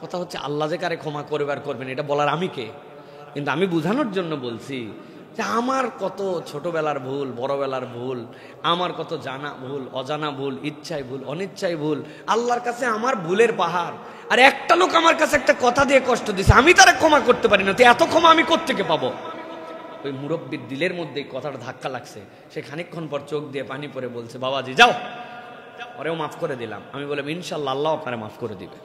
কথা হচ্ছে আল্লাহ যে কারে ক্ষমা করবে আর করবেন এটা বলার আমি কে? কিন্তু আমি বোঝানোর জন্য বলছি যে আমার কত ছোটবেলার ভুল, বড়বেলার ভুল, আমার কত জানা ভুল, অজানা ভুল, ইচ্ছায় ভুল, অনিচ্ছায় ভুল, আল্লাহর কাছে আমার ভুলের পাহাড়। আর একটা লোক আমার কাছে একটা কথা দিয়ে কষ্ট দিছে, আমি তারে ক্ষমা করতে পারি না, তো এত ক্ষমা আমি কোত্থেকে পাবো? ওই মুরব্বীর দিলের মধ্যে কথাটা ধাক্কা লাগছে। সে খানিকক্ষণ পর চোখ দিয়ে পানি পরে বলছে, বাবাজি যাও, ওরেও মাফ করে দিলাম। আমি বললাম ইনশাআল্লাহ আল্লাহ আপনারে মাফ করে দিবে।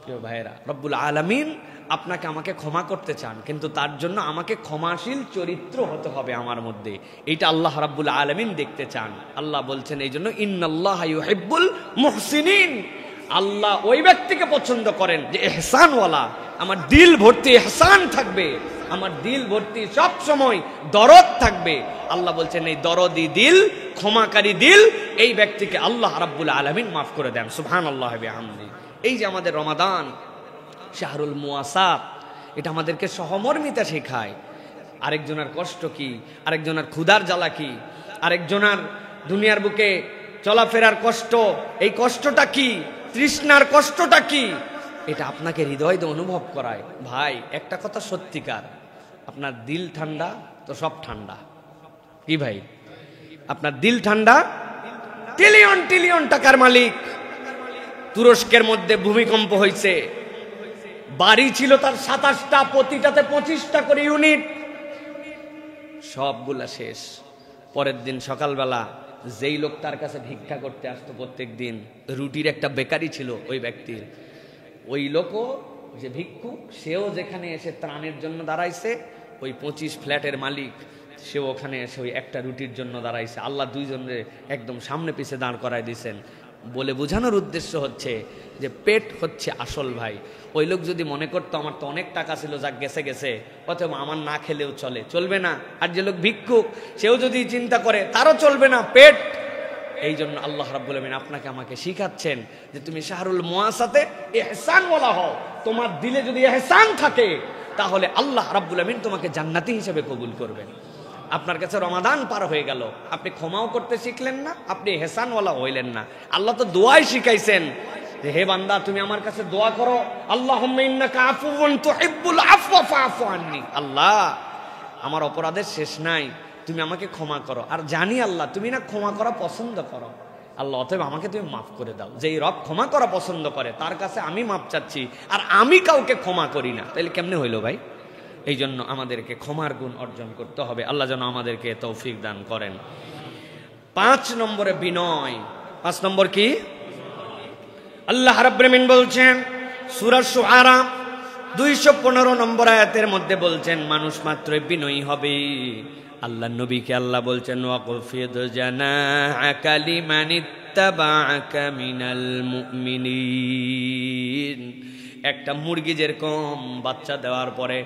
প্রিয় ভাইয়েরা, রব্বুল আলামিন আপনাকে আমাকে ক্ষমা করতে চান, কিন্তু তার জন্য আমাকে ক্ষমাশীল চরিত্র হতে হবে আমার মধ্যে। এইটা আল্লাহ রাব্বুল আলামিন দেখতে চান। আল্লাহ বলছেন এই জন্য ইন্নাল্লাহা ইউহিব্বুল মুহসিনিন, আল্লাহ ওই ব্যক্তিকে পছন্দ করেন যে ইহসানওয়ালা, আমার দিল ভর্তি ইহসান থাকবে, আমার দিল ভর্তি সব সময় দরদ থাকবে। আল্লাহ বলছেন এই দরদি দিল, ক্ষমাকারী দিল, এই ব্যক্তিকে আল্লাহ রাব্বুল আলামিন মাফ করে দেন। সুবহানাল্লাহ ওয়া বিহামদিহি। এই যে আমাদের রমাদান শাহরুল মুওয়াসাত, এটা আমাদেরকে সহমর্মিতা শেখায়। আরেকজনের কষ্ট কি, আরেকজনের ক্ষুধার জ্বালা কি, আরেকজনের দুনিয়ার বুকে চলাফেরার কষ্ট, এই কষ্টটা কি, তৃষ্ণার কষ্টটা কি, এটা আপনাকে হৃদয় দিয়ে অনুভব করায়। ভাই একটা কথা সত্যিকার, আপনার দিল ঠান্ডা তো সব ঠান্ডা। কি ভাই, আপনার দিল ঠান্ডা, ট্রিলিয়ন ট্রিলিয়ন টাকার মালিক, তুরস্কের মধ্যে ভূমিকম্প হয়েছে, বাড়ি ছিল তার 27টা, প্রতিটাতে 25টা করে ইউনিট, সবগুলা শেষ। পরের দিন সকালবেলা যেই লোক তার কাছে ভিক্ষা করতে আসতো প্রত্যেক দিন, রুটির একটা বেকারি ছিল ওই ব্যক্তির, ওই লোকও যে ভিক্ষুক সেও যেখানে এসে ত্রাণের জন্য দাঁড়াইছে, ওই 25 ফ্ল্যাটের মালিক সেও ওখানে এসে ওই একটা রুটির জন্য দাঁড়াইছে। আল্লাহ দুইজনের একদম সামনে পিছে দাঁড় করায় দিয়েছেন। বলে বোঝানোর উদ্দেশ্য হচ্ছে যে পেট হচ্ছে আসল ভাই। ওই লোক যদি মনে করতো আমার তো অনেক টাকা ছিল, যা গেছে গেছে, অথবা আমার না খেলেও চলবে না। আর যে লোক ভিক্ষুক সেও যদি চিন্তা করে তারও চলবে না, পেট। এই জন্য আল্লাহ রাব্বুল আমিন আপনাকে আমাকে শিখাচ্ছেন যে তুমি শাহরুল মুওয়াসাতে ইহসানওয়ালা হও। তোমার দিলে যদি ইহসান থাকে তাহলে আল্লাহ রাব্বুল আমিন তোমাকে জান্নাতি হিসেবে কবুল করবেন। আপনার কাছে রমাদান পার হয়ে গেল, আপনি ক্ষমাও করতে শিখলেন না, আপনি ইহসানওয়ালা হইলেন না। আল্লাহ তো দোয়াই শিখাইছেন যে হে বান্দা তুমি আমার কাছে দোয়া করো, আল্লাহুম্মা ইন্নাকা আফুউন তুহিব্বুল আফওয়া ফাআফু আন্নি। আল্লাহ আমার অপরাধের শেষ নাই, তুমি আমাকে ক্ষমা করো। আর জানি আল্লাহ তুমি না ক্ষমা করা পছন্দ করো, আল্লাহ অতএব আমাকে তুমি মাফ করে দাও। যেই রব ক্ষমা করা পছন্দ করে তার কাছে আমি মাফ চাচ্ছি, আর আমি কাউকে ক্ষমা করি না, তাহলে কেমনে হইল ভাই? এই জন্য আমাদেরকে ক্ষমার গুণ অর্জন করতে হবে। আল্লাহ যেন আমাদেরকে তৌফিক দান করেন। 5 নম্বরে বিনয়। 5 নম্বর কি? আল্লাহ রাব্বুল আমিন বলছেন সূরা শুআরা 215 নম্বর আয়াতের মধ্যে বলছেন মানুষ মাত্রই বিনয়ী হবে। আল্লাহ নবীকে আল্লাহ বলছেন ওয়াকফিদ জানাআকা লিমানিত্তাবাআকা মিনাল মুমিনিন। একটা মুরগি যেরকম বাচ্চা দেওয়ার পরে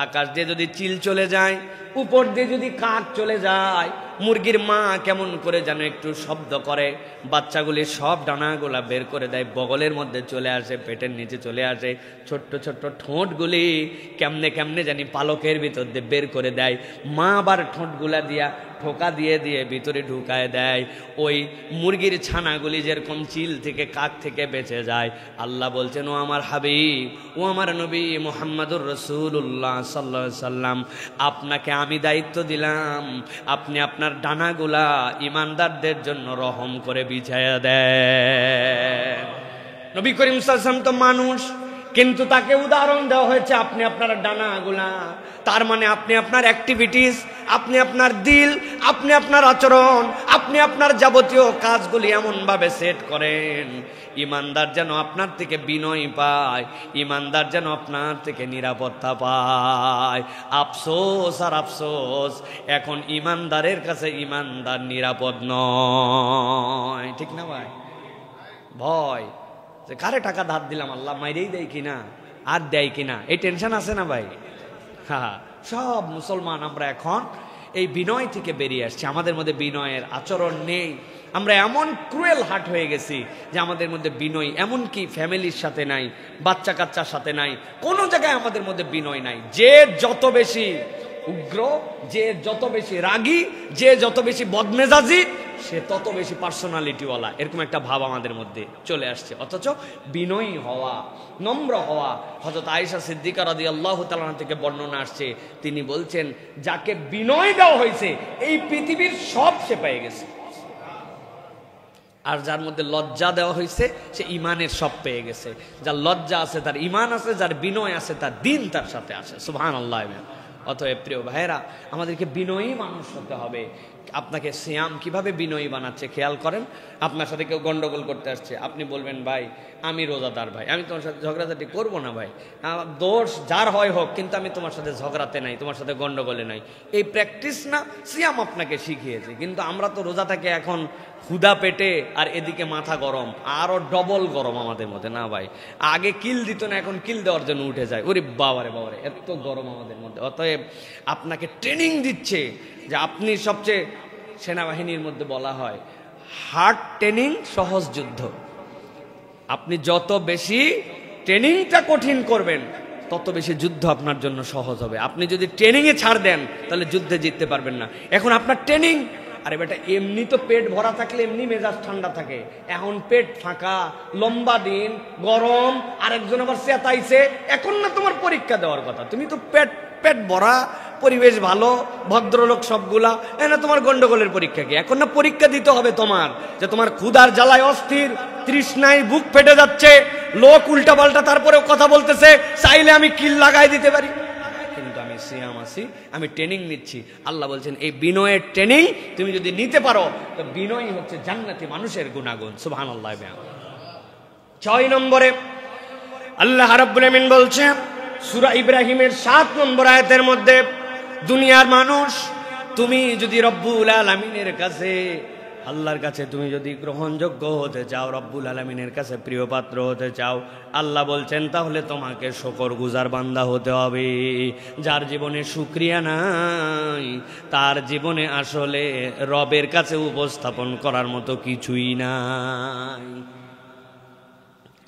আকাশ দিয়ে যদি চিল চলে যায়, উপর দিয়ে যদি কাক চলে যায়, মুরগির মা কেমন করে যেন একটু শব্দ করে, বাচ্চাগুলি সব ডানাগুলা বের করে দেয়, বগলের মধ্যে চলে আসে, পেটের নিচে চলে আসে, ছোট্ট ছোট্ট ঠোঁটগুলি কেমনে কেমনে জানি পালকের ভিতর দিয়ে বের করে দেয়, মা আবার ঠোঁটগুলা দিয়া ঠোকা দিয়ে দিয়ে ভিতরে ঢুকায় দেয়। ওই মুরগির ছানাগুলি যেরকম চিল থেকে কাক থেকে বেঁচে যায়, আল্লাহ বলছেন ও আমার হাবিব, ও আমার নবী মুহাম্মদুর রাসূলুল্লাহ সাল্লাল্লাহু আলাইহি সাল্লাম, আপনাকে আমি দায়িত্ব দিলাম, আপনি আপনার ডানাগুলা ইমানদারদের জন্য রহম করে বিছায়া দেন। নবী করিম সাল্লাল্লাহু আলাইহি ওয়াসাল্লাম তো মানুষ, কিন্তু তাকে উদাহরণ দেওয়া হয়েছে আপনি আপনার ডানাগুলা, তার মানে আপনি আপনার অ্যাক্টিভিটিস আপনি আপনার দিল, আপনি আপনার আচরণ, আপনি আপনার যাবতীয় কাজগুলি এমনভাবে সেট করেন ইমানদার যেন আপনার থেকে বিনয় পায়, ইমানদার যেন আপনার থেকে নিরাপত্তা পায়। আফসোস আর আফসোস, এখন ইমানদারের কাছে ইমানদার নিরাপদ নয়, ঠিক না ভাই? ভয় যে কারে টাকা ধার দিলাম, আল্লাহ মাইরেই দেয় কিনা, আর দেয় কিনা, এই টেনশন আছে না ভাই? হ্যাঁ, সব মুসলমান আমরা এখন এই বিনয় থেকে বেরিয়ে আসছি। আমাদের মধ্যে বিনয়ের আচরণ নেই। আমরা এমন ক্রুয়েল হার্ট হয়ে গেছি যে আমাদের মধ্যে বিনয়, এমনকি ফ্যামিলির সাথে নাই, বাচ্চা কাচ্চার সাথে নাই, কোনো জায়গায় আমাদের মধ্যে বিনয় নাই। যে যত বেশি উগ্র, যে যত বেশি রাগী, যে যত বেশি বদমেজাজি, সে তত বেশি পার্সোনালিটিওয়ালা, এরকম একটা ভাব আমাদের মধ্যে চলে আসছে। অথচ বিনয়ী হওয়া, নম্র হওয়া, হযরত আয়েশা সিদ্দিকা রাদিয়াল্লাহু তাআলা থেকে বর্ণনা আসছে, তিনি বলছেন যাকে বিনয় দেওয়া হয়েছে এই পৃথিবীর সব সে পেয়ে গেছে, আর যার মধ্যে লজ্জা দেওয়া হয়েছে সে ইমানের সব পেয়ে গেছে। যার লজ্জা আছে তার ইমান আছে, যার বিনয় আছে তার দিন তার সাথে আছে। সুবহানাল্লাহ। অতএব প্রিয় ভাইয়েরা, আমাদেরকে বিনয়ী মানুষ হতে হবে। আপনাকে সিয়াম কিভাবে বিনয়ী বানাচ্ছে খেয়াল করেন। আপনার সাথে কেউ গন্ডগোল করতে আসছে, আপনি বলবেন ভাই আমি রোজাদার, ভাই আমি তোমার সাথে ঝগড়াঝাটি করবো না, ভাই দোষ যার হয় হোক, কিন্তু আমি তোমার সাথে ঝগড়াতে নাই, তোমার সাথে গন্ডগোলে নাই। এই প্র্যাকটিস না সিয়াম আপনাকে শিখিয়েছে। কিন্তু আমরা তো রোজা থেকে এখন ক্ষুধা পেটে, আর এদিকে মাথা গরম, আরো ডবল গরম আমাদের মধ্যে। না ভাই, আগে কিল দিত না, এখন কিল দেওয়ার জন্য উঠে যায়। ওরে বাবারে বাবারে, এত গরম আমাদের মধ্যে। অতএব আপনাকে ট্রেনিং দিচ্ছে যে আপনি সবচেয়ে, সেনাবাহিনীর মধ্যে বলা হয় হার্ড ট্রেনিং সহজ যুদ্ধ। আপনি যত বেশি ট্রেনিংটা কঠিন করবেন তত বেশি যুদ্ধ আপনার জন্য সহজ হবে। আপনি যদি ট্রেনিংয়ে ছাড় দেন তাহলে যুদ্ধে জিততে পারবেন না। এখন আপনার ট্রেনিং, আরে বেটা এমনি তো পেট ভরা থাকলে এমনি মেজাজ ঠান্ডা থাকে, এখন পেট ফাঁকা, লম্বা দিন, গরম, আরেকজন আবার চেতাইছে, এখন না তোমার পরীক্ষা দেওয়ার কথা। তুমি তো পেট ভরা, পরিবেশ ভালো, ভদ্রলোক সবগুলা, না তোমার গন্ডগোলের পরীক্ষা কি? এখন না পরীক্ষা দিতে হবে তোমার, যে তোমার ক্ষুধার জ্বালায় অস্থির, তৃষ্ণায় বুক ফেটে যাচ্ছে, লোক উল্টা পাল্টা তারপরেও কথা বলতেছে, চাইলে আমি কিল লাগাই দিতে পারি, কিন্তু আমি সিয়াম আছি, আমি ট্রেনিং নিচ্ছি। আল্লাহ বলছেন এই বিনয়ের ট্রেনিং তুমি যদি নিতে পারো তো বিনয় হচ্ছে জান্নাতি মানুষের গুণাগুণ। সুবহানাল্লাহ। 6 নম্বরে আল্লাহ রাব্বুল আমিন বলছে সূরা ইব্রাহিমের 7 নম্বর আয়াতের মধ্যে, দুনিয়ার মানুষ তুমি যদি রব্বুল আলামিনের কাছে, আল্লাহর কাছে তুমি যদি গ্রহণযোগ্য হতে চাও, রব্বুল আলামিনের কাছে প্রিয় পাত্র হতে চাও, আল্লাহ বলছেন তাহলে তোমাকে শুকরগুজার বান্দা হতে হবে। যার জীবনে শুকরিয়া নাই তার জীবনে আসলে রবের কাছে উপস্থাপন করার মতো কিছুই নাই।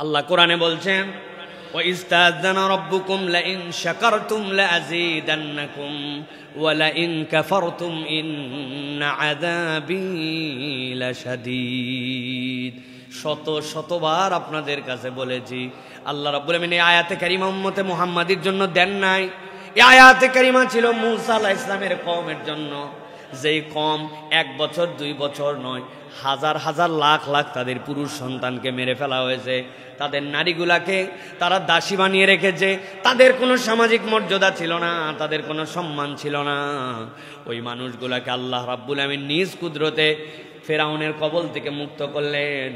আল্লাহ কোরআনে বলছেন وَإِذْتَأَذَّنَ رَبُّكُمْ لَئِنْ شَكَرْتُمْ لَأَزِيدَنَّكُمْ وَلَئِنْ كَفَرْتُمْ إِنَّ عَذَابِي لَشَدِيدٌ। শতবার আপনাদের কাছে বলেছি, আল্লাহ রাব্বুল আমিন এই আয়াতে কারিমা উম্মতে মুহাম্মাদির জন্য দেন নাই। এই আয়াতে কারিমা ছিল মূসা আলাইহিস সালামের কওমের জন্য, যেই কওম 1 বছর 2 বছর নয়, হাজার হাজার লাখ লাখ তাদের পুরুষ সন্তানকে মেরে ফেলা হয়েছে, তাদের নারীগুলাকে তারা দাসী বানিয়ে রেখেছে, তাদের কোনো সামাজিক মর্যাদা ছিল না, তাদের কোনো সম্মান ছিল না। ওই মানুষগুলাকে আল্লাহ রাব্বুল আমিন নিজ কুদরতে ফেরাউনের কবল থেকে মুক্ত করলেন।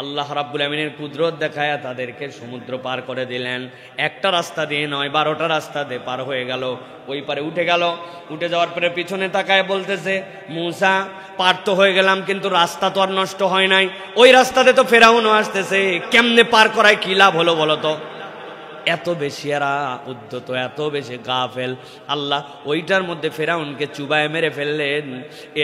আল্লাহ রাব্বুল আমিনের কুদরত দেখায়া তাদেরকে সমুদ্র পার করে দিলেন। একটা রাস্তা দিয়ে নয়, 12টা রাস্তা দিয়ে পার হয়ে গেল, ওই পারে উঠে গেল। উঠে যাওয়ার পরে পিছনে তাকায় বলতেছে, মুসা পার তো হয়ে গেলাম, কিন্তু রাস্তা তো আর নষ্ট হয় নাই, ওই রাস্তাতে তো ফেরাউনও আসতেছে, কেমনে পার করায় কি লাভ হলো বলো তো? এত বেশি এরা উদ্ধত, এত বেশি গাফেল। আল্লাহ ওইটার মধ্যে ফেরাউনকে চুবায় মেরে ফেললেন।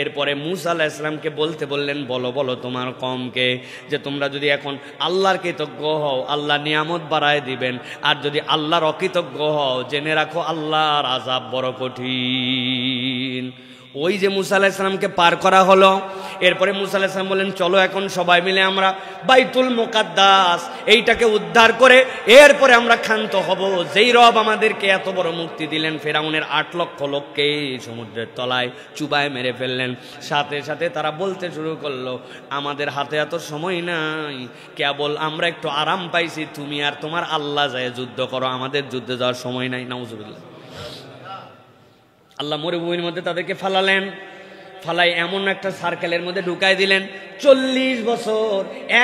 এরপরে মূসা আলাইহিস সালামকে বলতে বললেন, বলো তোমার কওমকে যে তোমরা যদি এখন আল্লাহর কৃতজ্ঞ হও আল্লাহ নিয়ামত বাড়ায় দিবেন, আর যদি আল্লাহর অকৃতজ্ঞ হও জেনে রাখো আল্লাহর আযাব বড় কঠিন। ওই যে মূসা আলাইহিস সালামকে পার করা হলো, এরপরে মূসা আলাইহিস সালাম বলেন চলো এখন সবাই মিলে আমরা বাইতুল মুকাদ্দাস এইটাকে উদ্ধার করে এরপরে আমরা ক্ষান্ত হব। যেই রব আমাদেরকে এত বড় মুক্তি দিলেন, ফেরাউনের 8 লক্ষ লোককে সমুদ্রের তলায় চুবায় মেরে ফেললেন, সাথে সাথে তারা বলতে শুরু করলো আমাদের হাতে এত সময় নাই, কেবল আমরা একটু আরাম পাইছি, তুমি আর তোমার আল্লাহ যায় যুদ্ধ করো, আমাদের যুদ্ধে যাওয়ার সময় নাই। নাউজুবিল্লাহ। আল্লাহ মরুভূমির মধ্যে তাদেরকে ফালালেন, ফালাই এমন একটা সার্কেলের মধ্যে ঢুকাই দিলেন, 40 বছর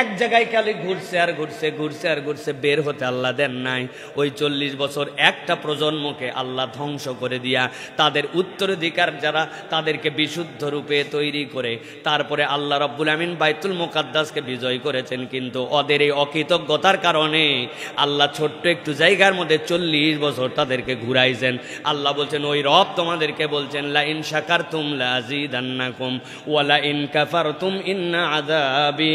এক জায়গায় খালি ঘুরছে আর ঘুরছে, ঘুরছে আর ঘুরছে, বের হতে আল্লাহ দেন নাই। ওই 40 বছর একটা প্রজন্মকে আল্লাহ ধ্বংস করে দিয়া তাদের উত্তরাধিকার যারা তাদেরকে বিশুদ্ধ রূপে তৈরি করে তারপরে আল্লাহ রাব্বুল আমিন বাইতুল মুকাদ্দাসকে বিজয় করেছেন। কিন্তু ওদের এই অকৃতজ্ঞতার কারণে আল্লাহ ছোট্ট একটু জায়গার মধ্যে 40 বছর তাদেরকে ঘুরাইছেন। আল্লাহ বলছেন ওই রব তোমাদেরকে বলছেন লা ইন শাকারতুম লা আযীদান্নাকুম ওয়া লা ইন কাফারতুম ইন্না আযাবি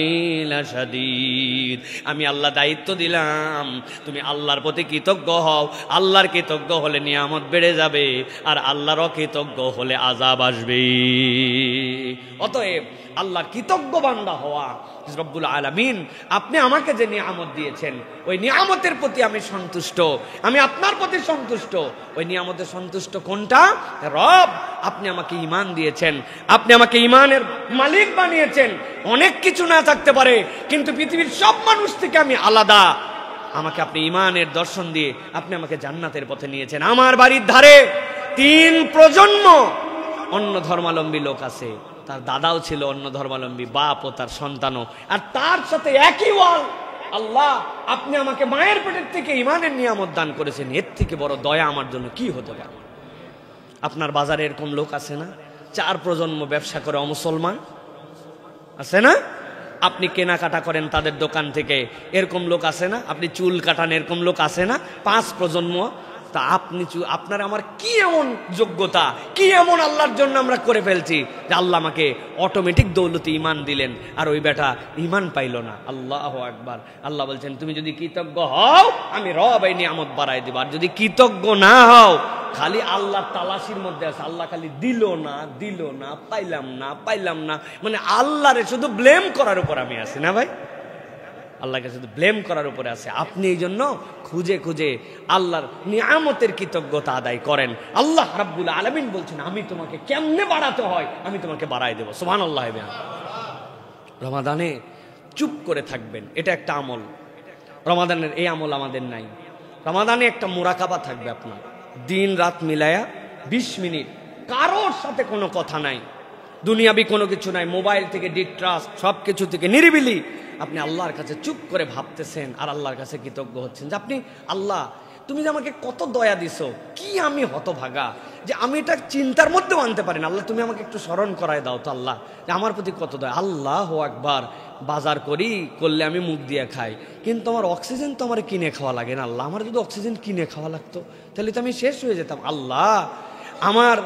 লাশাদীদ। আমি আল্লাহ দায়িত্ব দিলাম, তুমি আল্লাহর প্রতি কৃতজ্ঞ হও। আল্লাহর কৃতজ্ঞ হলে নিয়ামত বেড়ে যাবে, আর আল্লাহর অকৃতজ্ঞ হলে আযাব আসবে। অতএব আল্লাহর কৃতজ্ঞ বান্দা হওয়া। রব্বুল আলামিন আপনি আমাকে যে নিয়ামত দিয়েছেন ওই নিয়ামতের প্রতি আমি সন্তুষ্ট, আমি আপনার প্রতি সন্তুষ্ট। ওই নিয়ামতে সন্তুষ্ট কোনটা? রব আপনি আমাকে ঈমান দিয়েছেন, আপনি আমাকে ঈমানের মালিক বানিয়েছেন। অনেক কিছু না থাকতে পারে, কিন্তু পৃথিবীর সব মানুষ থেকে আমি আলাদা। আমাকে আপনি ঈমানের দর্শন দিয়ে আপনি আমাকে জান্নাতের পথে নিয়েছেন। আমার বাড়ির ধারে 3 প্রজন্ম অন্য ধর্মাবলম্বী লোক আছে, তার দাদাও ছিল অন্য ধর্মাবলম্বী, বাপ ও তার সন্তানও, আর তার সাথে একই ওয়াল। আল্লাহ আপনি আমাকে মায়ের পেটের থেকে ঈমানের নিয়ামত দান করেছেন, এর থেকে বড় দয়া আমার জন্য কি হতে পারে? আপনার বাজারে এরকম লোক আছে না? 4 প্রজন্ম ব্যবসা করে অমুসলমান আছে না? আপনি কেনাকাটা করেন তাদের দোকান থেকে, এরকম লোক আছে না? আপনি চুল কাটান, এরকম লোক আছে না? 5 প্রজন্ম। তা আপনি আপনার আমার কি এমন যোগ্যতা, কি এমন আল্লাহর জন্য আমরা করে ফেলছি যে আল্লাহ আমাকে অটোমেটিক দৌলতে ঈমান দিলেন, আর ওই বেটা ঈমান পাইল না। আল্লাহু আকবার। আল্লাহ বলছেন তুমি যদি কৃতজ্ঞ হও আমি রব এই নিয়ামত বাড়াই দিব, আর যদি কৃতজ্ঞ না হও খালি আল্লাহ তালাশির মধ্যে আছে। আল্লাহ খালি দিল না, দিল না, পাইলাম না, পাইলাম না, মানে আল্লাহরে শুধু ব্লেম করার উপর আমি আছি না ভাই? আল্লাহকে শুধু ব্লেম করার উপরে আছে। আপনি এই জন্য খুঁজে খুঁজে আল্লাহর নিয়ামতের কৃতজ্ঞতা আদায় করেন। আল্লাহ রাব্বুল আলামিন বলছেন আমি তোমাকে কেমনে বাড়াতে হয় আমি তোমাকে বাড়াই দেবো। সুবহানাল্লাহ। রমাদানে চুপ করে থাকবেন, এটা একটা আমল। রমাদানের এই আমল আমাদের নাই। রমাদানে একটা মুরাকাবা থাকবে আপনার, দিন রাত মিলায়া 20 মিনিট কারোর সাথে কোনো কথা নাই, দুনিয়াবি কোনো কিছু নাই, মোবাইল থেকে ডিস্ট্রাস্ট, সব কিছু থেকে নিরিবিলি আপনি আল্লাহর কাছে চুপ করে ভাবতেছেন আর আল্লাহর কাছে কৃতজ্ঞ হচ্ছেন যে আপনি আল্লাহ তুমি যে আমাকে কত দয়া দিছো, কি আমি হতভাগা যে আমি এটা চিন্তার মধ্যেও আনতে পারি না। আল্লাহ তুমি আমাকে একটু স্মরণ করায় দাও তো আল্লাহ যে আমার প্রতি কত দয়া। আল্লাহু আকবার। বাজার করলে আমি মুখ দিয়ে খাই, কিন্তু আমার অক্সিজেন তো আমার কিনে খাওয়া লাগে না। আল্লাহ আমার যদি অক্সিজেন কিনে খাওয়া লাগতো তাহলে তো আমি শেষ হয়ে যেতাম। আল্লাহ আমার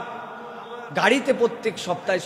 গাড়িতে প্রত্যেক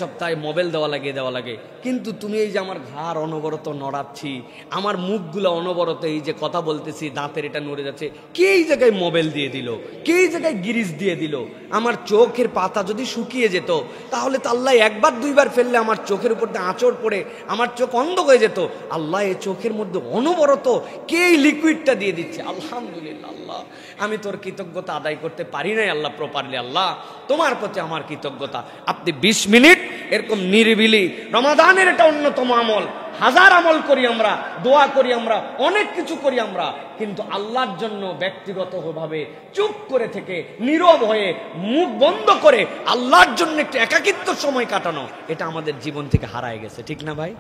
সপ্তাহে মোবাইল দেওয়া লাগে, কিন্তু তুমি এই যে আমার ঘাড় অনবরত নড়াচ্ছি, আমার মুখগুলো অনবরত এই যে কথা বলতেছি দাঁতের এটা নড়ে যাচ্ছে, কে এই জায়গায় মোবাইল দিয়ে দিল, কে এই জায়গায় গিরিজ দিয়ে দিল? আমার চোখের পাতা যদি শুকিয়ে যেত তাহলে তো আল্লাহ 1বার 2বার ফেললে আমার চোখের উপর দিয়ে আঁচড় পড়ে আমার চোখ অন্ধ হয়ে যেত। আল্লাহ এই চোখের মধ্যে অনবরত কে এই লিকুইডটা দিয়ে দিচ্ছে। আলহামদুলিল্লাহ আল্লাহ আমি তোর কৃতজ্ঞতা আদায় করতে পারি নাই আল্লাহ প্রপারলি। আল্লাহ তোমার প্রতি আমার কৃতজ্ঞতা। আপনি 20 মিনিট এরকম নিরিবিলি, রমাদানের এটা অন্যতম আমল। হাজার আমল করি আমরা, দোয়া করি আমরা, অনেক কিছু করি আমরা, কিন্তু আল্লাহর জন্য ব্যক্তিগতভাবে চুপ করে থেকে নীরব হয়ে মুখ বন্ধ করে আল্লাহর জন্য একটু একাকিত্ব সময় কাটানো, এটা আমাদের জীবন থেকে হারায় গেছে। ঠিক না ভাই?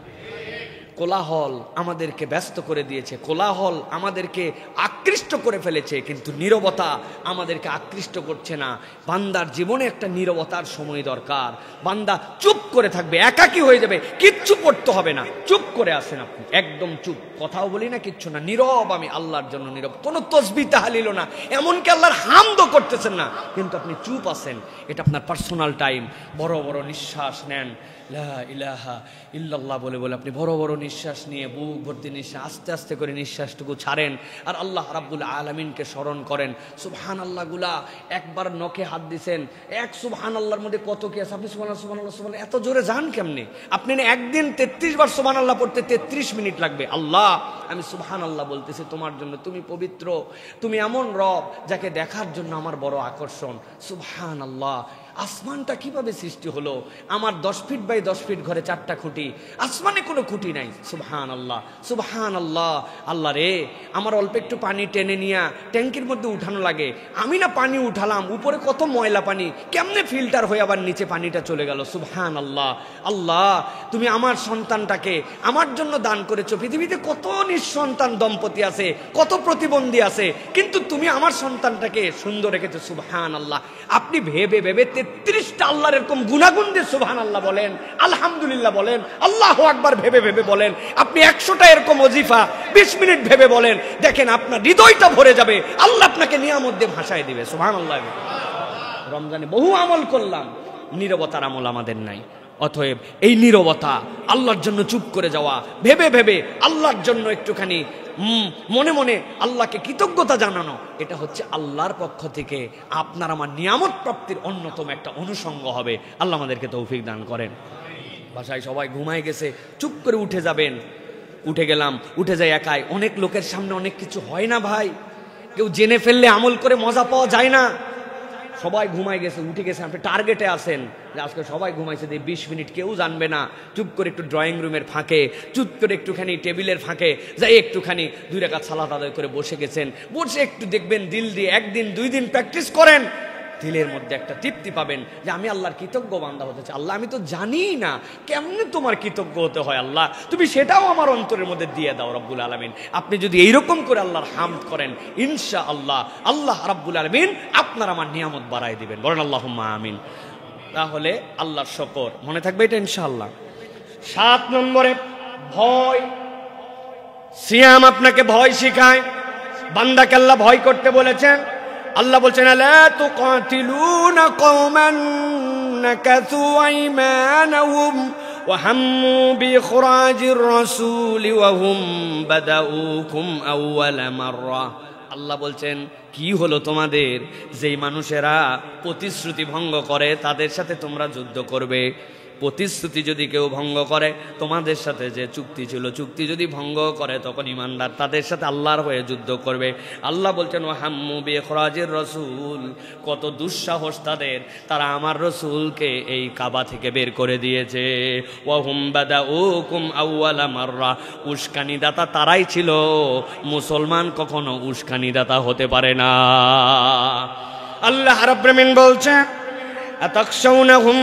কোলাহল আমাদেরকে ব্যস্ত করে দিয়েছে, কোলাহল আমাদেরকে আকৃষ্ট করে ফেলেছে, কিন্তু নীরবতা আমাদেরকে আকৃষ্ট করছে না। বান্দার জীবনে একটা নীরবতার সময় দরকার। বান্দা চুপ করে থাকবে, একাকী হয়ে যাবে, কিচ্ছু পড়তে হবে না, চুপ করে আসেন আপনি, একদম চুপ, কথাও বলি না, কিচ্ছু না, নীরব, আমি আল্লাহর জন্য নীরব, কোনো তসবিহ তাহলিল না, এমনকি আল্লাহর হামদও করতেছেন না, কিন্তু আপনি চুপ আছেন। এটা আপনার পার্সোনাল টাইম। বড় বড় নিঃশ্বাস নেন, লা ইলাহা ইল্লাল্লাহ বলে বলে আপনি বড় বড় নিঃশ্বাস নিয়ে বুক ভর্তি নিঃশ্বাস, আস্তে আস্তে করে নিঃশ্বাসটুকু ছাড়েন আর আল্লাহ রাব্বুল আলামিনকে স্মরণ করেন। সুবহানাল্লাহ গুলা একবার নখে হাত দিছেন, এক সুবহানাল্লাহর মধ্যে কত কি আছে, আপনি সুবহানাল্লাহ সুবহানাল্লাহ সুবহানাল্লাহ এত জোরে যান কেমনে? আপনি একদিন 33 বার সুবহানাল্লাহ পড়তে 33 মিনিট লাগবে। আল্লাহ আমি সুবহানাল্লাহ বলতেছি তোমার জন্য, তুমি পবিত্র, তুমি এমন রব যাকে দেখার জন্য আমার বড় আকর্ষণ। সুবহানাল্লাহ আসমানটা কিভাবে সৃষ্টি হলো? আমার 10 ফিট বাই 10 ফিট ঘরে 4টা খুঁটি, আসমানে কোনো খুঁটি নাই। সুবহানাল্লাহ, সুবহানাল্লাহ। আল্লাহ রে, আমার অল্প একটু পানি টেনে নিয়ে ট্যাঙ্কির মধ্যে উঠানো লাগে, আমি না পানি উঠালাম, উপরে কত ময়লা পানি, কেমনে ফিল্টার হয়ে আবার নিচে পানিটা চলে গেল। সুবহানাল্লাহ। আল্লাহ, তুমি আমার সন্তানটাকে আমার জন্য দান করেছো। পৃথিবীতে কত নিঃসন্তান দম্পতি আছে, কত প্রতিবন্ধী আছে, কিন্তু তুমি আমার সন্তানটাকে সুন্দর রেখেছো। সুবহানাল্লাহ। আপনি ভেবে ভেবে 33টা আল্লাহর এরকম গুনাগুন দিয়ে সুবহানাল্লাহ বলেন, আলহামদুলিল্লাহ বলেন, আল্লাহু আকবার ভেবে ভেবে বলেন। আপনি 100টা এরকম ওজিফা 20 মিনিট ভেবে বলেন, দেখেন আপনার হৃদয়টা ভরে যাবে, আল্লাহ আপনাকে নিয়ামত দিয়ে ভাসায় দিবে। সুবহানাল্লাহ। রমজানে বহু আমল করলাম, নীরবতার আমল আমাদের নাই। অতএব এই নীরবতা, আল্লাহর জন্য চুপ করে যাওয়া, ভেবে ভেবে আল্লাহর জন্য একটুখানি মনে মনে আল্লাহকে কৃতজ্ঞতা জানানো, এটা হচ্ছে আল্লাহর পক্ষ থেকে আপনার আমার নিয়ামত প্রাপ্তির অন্যতম একটা অনুষঙ্গ হবে। আল্লাহ আমাদেরকে তৌফিক দান করেন। বাসায় সবাই ঘুমায় গেছে, চুপ করে উঠে যাবেন। উঠে গেলাম, উঠে যাই একাই। অনেক লোকের সামনে অনেক কিছু হয় না ভাই, কেউ জেনে ফেললে আমল করে মজা পাওয়া যায় না। সবাই ঘুমাই গেছে, উঠে গেছে, আপনি টার্গেটে আছেন যে আজকে সবাই ঘুমাইছে, 20 মিনিট কেউ জানবে না। চুপ করে একটু ড্রয়িং রুমের ফাঁকে, চুপ করে একটুখানি টেবিলের ফাঁকে যাই একটুখানি 2 রাকাত সালাত আদায় করে বসে গেছেন। বসে একটু দেখবেন দিল দিয়ে 1 দিন 2 দিন প্র্যাকটিস করেন, দিলের মধ্যে একটা তৃপ্তি পাবেন যে আমি আল্লাহর কৃতজ্ঞ বান্দা হতে চাই। আল্লাহ, আমি তো জানি না কেমনে তোমার কৃতজ্ঞ হতে হয়, আল্লাহ তুমি সেটাও আমার অন্তরের মধ্যে দিয়ে দাও রব্বুল আলামিন। আপনি যদি এইরকম করে আল্লাহর হামদ করেন, ইনশাআল্লাহ আল্লাহ রাব্বুল আলামিন আপনার আমার নিয়ামত বাড়াই দিবেন। বলেন আল্লাহুম্মা আমিন। তাহলে আল্লাহর শুকর মনে থাকবে এটা ইনশাআল্লাহ। 7 নম্বরে ভয়। সিয়াম আপনাকে ভয় শেখায়। বান্দাকে আল্লাহ ভয় করতে বলেছেন। আল্লাহ বলছেন, আলা তুকাতিলুনা কওমান নাকাসু আইমানাহুম ওয়া হাম্মু বিইখরাজির রাসূলি ওয়া হুম বাদাউকুম আউওয়ালা মাররা। আল্লাহ বলছেন, কি হলো তোমাদের, যেই মানুষেরা প্রতিশ্রুতি ভঙ্গ করে তাদের সাথে তোমরা যুদ্ধ করবে। প্রতিশ্রুতি যদি কেউ ভঙ্গ করে, তোমাদের সাথে যে চুক্তি ছিল, চুক্তি যদি ভঙ্গ করে, তখন ইমানদার তাদের সাথে আল্লাহর হয়ে যুদ্ধ করবে। আল্লাহ বলছেন, ওয়া হাম্মু বিইখরাজির রাসূল, কত দুঃসাহস তাদের, তারা আমার রসুলকে এই কাবা থেকে বের করে দিয়েছে। ওয়া হুম বাদাউকুম আউওয়ালা মাররা, উস্কানিদাতা তারাই ছিল, মুসলমান কখনো উস্কানিদাতা হতে পারে না। আল্লাহ রাব্বুল আলামিন বলছেন, আতাখশাউনাহুম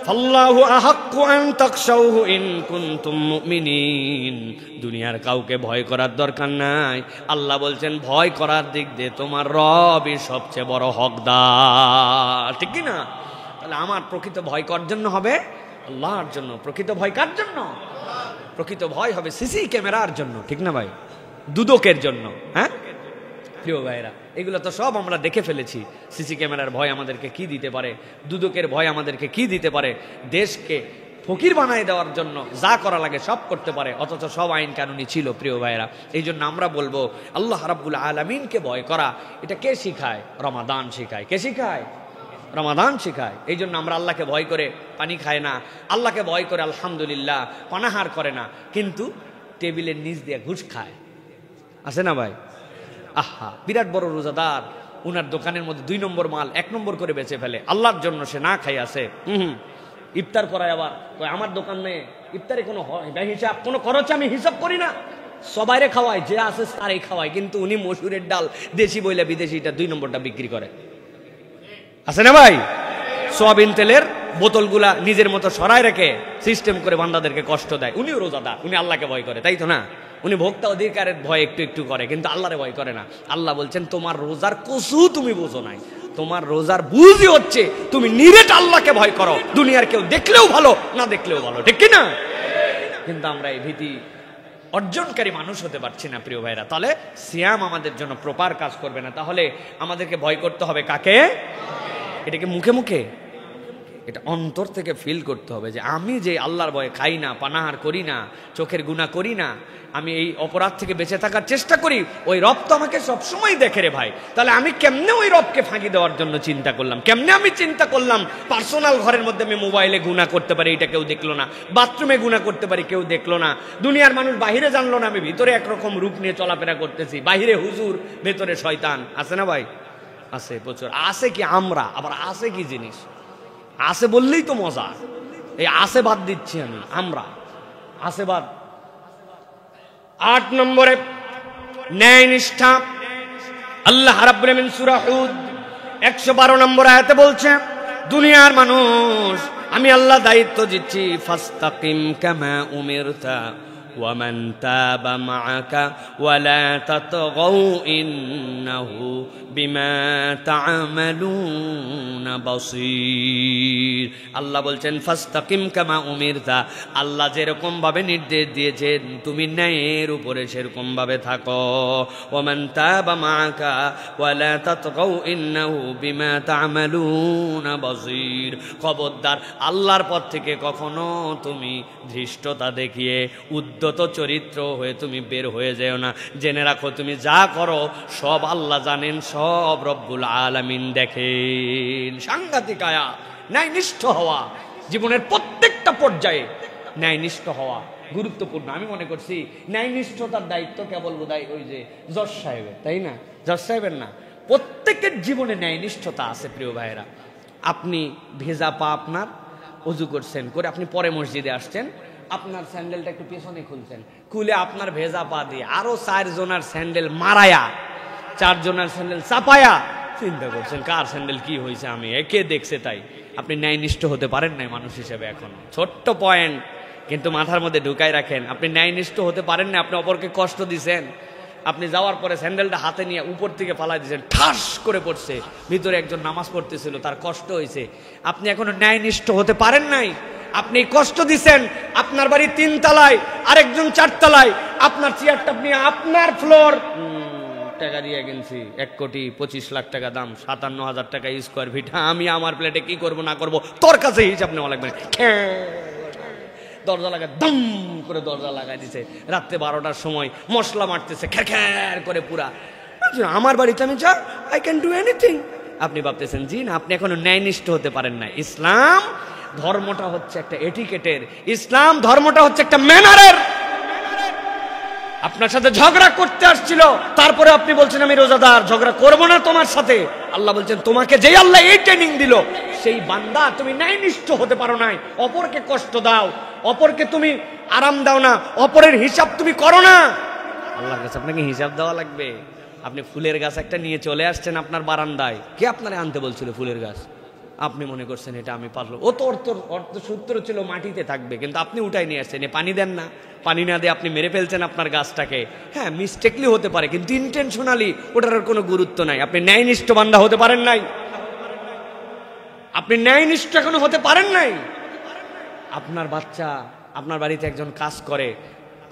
ফাল্লাহু আহাক্কু আন তাখশাউহু ইন কুনতুম মুমিনিন। দুনিয়ার কাউকে ভয় করার দরকার নাই। আল্লাহ বলছেন, ভয় করার দিক দিয়ে তোমার রবই সবচেয়ে বড় হকদার। ঠিক কি না? তাহলে আমার প্রকৃত ভয় কার জন্য হবে? আল্লাহর জন্য। প্রকৃত ভয় কার জন্য? প্রকৃত ভয় হবে সিসি ক্যামেরার জন্য। ঠিক না ভাই? দুদকের জন্য। হ্যাঁ প্রিয় ভাইরা, এগুলো তো সব আমরা দেখে ফেলেছি। সিসি ক্যামেরার ভয় আমাদেরকে কি দিতে পারে, দুদকের ভয় আমাদেরকে কি দিতে পারে। দেশকে ফকির বানায় দেওয়ার জন্য যা করা লাগে সব করতে পারে, অথচ সব আইন কানুনি ছিল। প্রিয় ভাইরা, এই জন্য আমরা বলবো আল্লাহ রাব্বুল আলামিনকে ভয় করা, এটা কে শিখায়? রমাদান শিখায়। কে শিখায়? রমাদান শিখায়। এই জন্য আমরা আল্লাহকে ভয় করে পানি খায় না, আল্লাহকে ভয় করে আলহামদুলিল্লাহ পানাহার করে না, কিন্তু টেবিলের নিচ দিয়ে ঘুষ খায়। আছে না ভাই? আহা, বিরাট বড় রোজাদার, উনার দোকানের মধ্যে 2 নম্বর মাল 1 নম্বর করে বেচে ফেলে। আল্লাহর জন্য সে না খাই আছে। ইফতার করায় আবার আমার দোকানে ইফতারে কোনো হিসাব, কোনো খরচ আমি হিসাব করি না, সবাইরে খাওয়াই, যে আছে তারই খাওয়াই, কিন্তু উনি মসুরের ডাল দেশি বইলে বিদেশিটা 2 নম্বরটা বিক্রি করে। আছে না ভাই? সোয়াবিন তেলের বোতলগুলা নিজের মতো সরায় রেখে সিস্টেম করে বান্দাদেরকে কষ্ট দেয়। উনিও রোজাদার, উনি আল্লাহকে ভয় করে, তাই তো না? উনি ভোক্তা অধিকারের ভয় একটু একটু করে, কিন্তু আল্লাহরে ভয় করে না। আল্লাহ বলছেন, তোমার রোজার কসু তুমি বোঝো নাই, তোমার রোজার বুঝই হচ্ছে তুমি নিরেট আল্লাহকে ভয় করো। দুনিয়ার কেউ দেখলেও ভালো, না দেখলেও ভালো। ঠিক কি না? কিন্তু আমরা এই ভীতি অর্জনকারী মানুষ হতে পারছি না প্রিয় ভাইরা। তাহলে সিয়াম আমাদের জন্য প্রপার কাজ করবে না। তাহলে আমাদেরকে ভয় করতে হবে কাকে? এটাকে মুখে মুখে, এটা অন্তর থেকে ফিল করতে হবে যে আমি যে আল্লাহর ভয়ে খাই না, পানাহার করি না, চোখের গুনাহ করি না, আমি এই অপরাধ থেকে বেঁচে থাকার চেষ্টা করি, ওই রব তো আমাকে সবসময় দেখে রে ভাই। তাহলে আমি কেমনে ওই রবকে ফাঁকি দেওয়ার জন্য চিন্তা করলাম? কেমনে আমি চিন্তা করলাম পার্সোনাল ঘরের মধ্যে আমি মোবাইলে গুনাহ করতে পারি, এটা কেউ দেখলো না, বাথরুমে গুনাহ করতে পারি, কেউ দেখলো না, দুনিয়ার মানুষ বাহিরে জানলো না, আমি ভিতরে একরকম রূপ নিয়ে চলাফেরা করতেছি, বাহিরে হুজুর, ভেতরে শয়তান। আছে না ভাই? আছে, প্রচুর আছে। কি আমরা আবার আছে কি জিনিস? আছে বললেই তো মজা, এই আছে বাদ দিচ্ছি আমি, আমরা আছে বাদ। 8 নম্বরে ন্যায় নিষ্ঠা। আল্লাহ রাব্বুল আলামিন সূরা হুদ 112 নম্বর আয়াতে বলছে, দুনিয়ার মানুষ আমি আল্লাহ দায়িত্ব দিচ্ছি, ফাস্তাকিম কামা উমিরতা ওয়া মান তাবা মাআকা ওয়া লা তাতগাউ ইন্নাহু বিমা তা'মালুনা বাসীর। আল্লাহ বলছেন ফাস্তাকিম কামা উমিরতা, আল্লাহ যেরকম ভাবে নির্দেশ দিয়েছেন তুমি ন্যায়ের উপরে সেরকম ভাবে থাকো। ওয়া মান তাবা মাআকা ওয়া লা তাতগাউ ইন্নাহু বিমা তা'মালুনা বাসীর। খবরদার আল্লাহর পথ থেকে কখনো তুমি ধৃষ্টতা দেখিয়ে উদ্যত চরিত্র হয়ে তুমি বের হয়ে যেও না। জেনে রাখো তুমি যা করো সব আল্লাহ জানেন, সব রব্বুল আলামিন দেখেন। সাংঘাতিক আয়াত। ন্যায়নিষ্ঠ হওয়া জীবনের প্রত্যেকটা পর্যায়ে ন্যায়নিষ্ঠ হওয়া গুরুত্বপূর্ণ। আমি মনে করছি ন্যায়নিষ্ঠতার দায়িত্ব কেবল বোধহয় ওই যে জজ সাহেবের, তাই না? জজ সাহেবের না, প্রত্যেকের জীবনে ন্যায়নিষ্ঠতা আছে। প্রিয় ভাইয়েরা, আপনি ভেজা পা আপনার, ওযু করছেন, করে আপনি পরে মসজিদে আসছেন, আপনার স্যান্ডেলটা একটু পেছনে খুলছেন, খুলে আপনার ভেজা পা দিয়ে আরো 4 জনের স্যান্ডেল মারায়া, 4 জনের স্যান্ডেল চাপায়া চিন্তা করছেন কার স্যান্ডেল কি হয়েছে, আমি একে দেখছে তাই। আপনি ন্যায়নিষ্ঠ হতে পারেন নাই মানুষ হিসেবে। এখন ছোট্ট পয়েন্ট, কিন্তু মাথার মধ্যে ঢুকাই রাখেন, আপনি ন্যায়নিষ্ঠ হতে পারেন না। আপনি অপরকে কষ্ট দিচ্ছেন, আপনি যাওয়ার পরে স্যান্ডেলটা হাতে নিয়ে উপর থেকে ফালাই দিয়েছেন, ঠাস করে পড়ছে, ভিতরে একজন নামাজ পড়তেছিল, তার কষ্ট হয়েছে। আপনি এখনো ন্যায়নিষ্ঠ হতে পারেন নাই। আপনি কষ্ট দিচ্ছেন, আপনার বাড়ি 3 তলায়, আরেকজন 4 তলায়, আপনার চেয়ারটা আপনি আপনার ফ্লোর টাকা দিয়ে কিনছি, 1,25,00,000 টাকা দাম, 57,000 টাকা স্কোয়ার ফিট। আমি আমার প্লেটে কি করব না করব তোর কাছে হিসাব নেওয়া লাগবে না। দরজা লাগা দম করে দরজা লাগাই দিছে, রাত্রে 12টার সময় মশলা মারতেছে খ্যার খ্যার করে পুরা। আমার বাড়িতে আমি যা আই ক্যান ডু এনিথিং। আপনি ভাবতেছেন জি না, আপনি এখনো ন্যায়নিষ্ঠ হতে পারেন না। ইসলাম ধর্মটা হচ্ছে একটা এটিকেটের, ইসলাম ধর্মটা হচ্ছে একটা ম্যানারের। আপনার সাথে ঝগড়া করতে আসছিল, তারপরে আপনি বলছেন আমি রোজাদার, ঝগড়া করব না তোমার সাথে। আল্লাহ বলছেন তোমাকে যেই আল্লাহ এই ট্রেনিং দিল, সেই বান্দা তুমি ন্যায়নিষ্ঠ হতে পারো নাই, অপরকে কষ্ট দাও, অপরকে তুমি আরাম দাও না, অপরের হিসাব তুমি করো না। আল্লাহর কাছে আপনাকে হিসাব দেওয়া লাগবে। আপনি ফুলের গাছ একটা নিয়ে চলে আসছেন আপনার বারান্দায়, কে আপনারে আনতে বলছিল ফুলের গাছ? আপনি মনে করছেন এটা আমি পারলো, ও তো অর্থ সূত্র ছিল মাটিতে থাকবে, কিন্তু আপনি উঠাই নিয়ে আসছেন, পানি দেন না, পানি না দিয়ে আপনি মেরে ফেলছেন আপনার গাছটাকে। হ্যাঁ, মিস্টেকলি হতে পারে, কিন্তু ইন্টেনশনালি ওটার কোনো গুরুত্ব নাই। আপনি ন্যায়নিষ্ঠ বান্দা হতে পারেন নাই, আপনি ন্যায়নিষ্ঠ এখনো হতে পারেন নাই। আপনার বাচ্চা আপনার বাড়িতে একজন কাজ করে,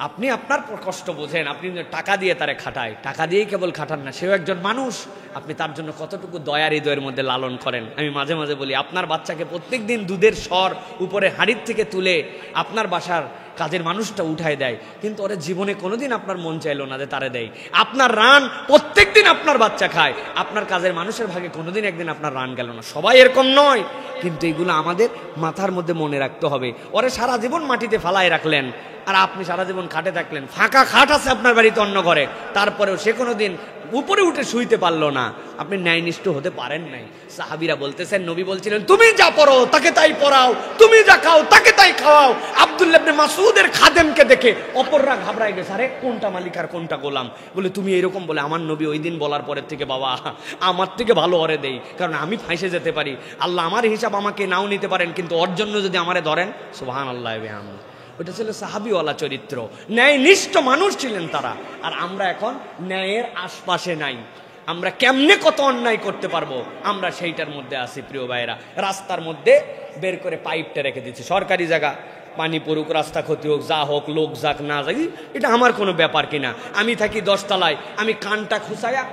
আপনি আপনার কষ্ট বোঝেন, আপনি টাকা দিয়ে তারে খাটায়, টাকা দিয়েই কেবল খাটান না, সেও একজন মানুষ। আপনি তার জন্য কতটুকু দয়ার হৃদয়ের মধ্যে লালন করেন। আমি মাঝে মাঝে বলি, আপনার বাচ্চাকে প্রত্যেক দিন দুধের স্বর উপরে হাঁড়ির থেকে তুলে আপনার বাসার কাজের মানুষটা উঠায় দেয়, কিন্তু ওরা জীবনে কোনোদিন আপনার মন চাইলো না যে তারে দেয়। আপনার রান প্রত্যেক দিন আপনার বাচ্চা খায়, আপনার কাজের মানুষের ভাগে কোনোদিন একদিন আপনার রান গেল না। সবাই এরকম নয়, কিন্তু এগুলো আমাদের মাথার মধ্যে মনে রাখতে হবে। ওরে সারা জীবন মাটিতে ফালায় রাখলেন, আর আপনি সারা জীবন খাটে থাকলেন। ফাঁকা খাট আছে আপনার বাড়িতে অন্য ঘরে, তারপরেও সে কোনোদিন উপরে উঠে শুইতে পারলো না। আপনি ন্যায়নিষ্ঠ হতে পারেন নাই। সাহাবীরা বলতেছেন, নবী বলছিলেন তুমি যা পড়ো তাকে তাই পড়াও, তুমি যা খাও তাকে তাই খাওয়াও। আব্দুল্লাহ ইবনে মাসউদের খাদেমকে দেখে অপররা ঘাবড়ায় গেছে, আরে কোনটা মালিক আর কোনটা গোলাম। বলে তুমি এরকম বলে, আমার নবী ওই দিন বলার পরের থেকে বাবা আমার থেকে ভালো ওরে দেই, কারণ আমি ফাঁসে যেতে পারি। আল্লাহ আমার হিসাব আমাকে নাও নিতে পারেন, কিন্তু ওর জন্য যদি আমারে ধরেন, সুবহানাল্লাহ। ওটা ছিল সাহাবীওয়ালা চরিত্র, ন্যায়নিষ্ঠ মানুষ ছিলেন তারা। আর আমরা এখন ন্যায়ের আশপাশে নাই। আমরা কেমনে কত অন্যায় করতে পারবো, আমরা সেইটার মধ্যে আছি। প্রিয় ভাইয়েরা, রাস্তার মধ্যে বের করে পাইপটা রেখে দিচ্ছি, সরকারি জায়গা, পানি পড়ুক, রাস্তা ক্ষতি হোক, যা হোক, লোক যাক না যাক, এটা আমার কোনো ব্যাপার কিনা। আমি থাকি 10 তলায়, আমি কানটা খুসায়া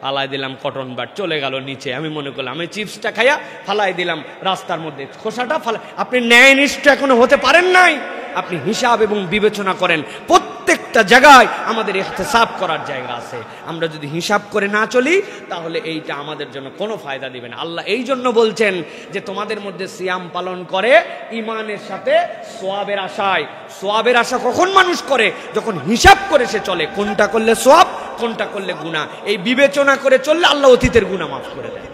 ফালাই দিলাম কটন বাট, চলে গেল নিচে। আমি মনে করলাম আমি চিপসটা খাইয়া ফালাই দিলাম রাস্তার মধ্যে, খোসাটা ফালাই। আপনি ন্যায়নিষ্ঠ এখনো হতে পারেন নাই। আপনি হিসাব এবং বিবেচনা করেন। প্রত্যেকটা জায়গায় আমাদের ইহতিসাব করার জায়গা আছে। আমরা যদি হিসাব করে না চলি, তাহলে এইটা আমাদের জন্য কোনো ফায়দা দিবে না। আল্লাহ এই জন্য বলছেন যে তোমাদের মধ্যে সিয়াম পালন করে ঈমানের সাথে সওয়াবের আশায়। সওয়াবের আশা কখন মানুষ করে? যখন হিসাব করে সে চলে, কোনটা করলে সওয়াব, কোনটা করলে গুনাহ। এই বিবেচনা করে চললে আল্লাহ অতীতের গুনাহ মাফ করে দেয়।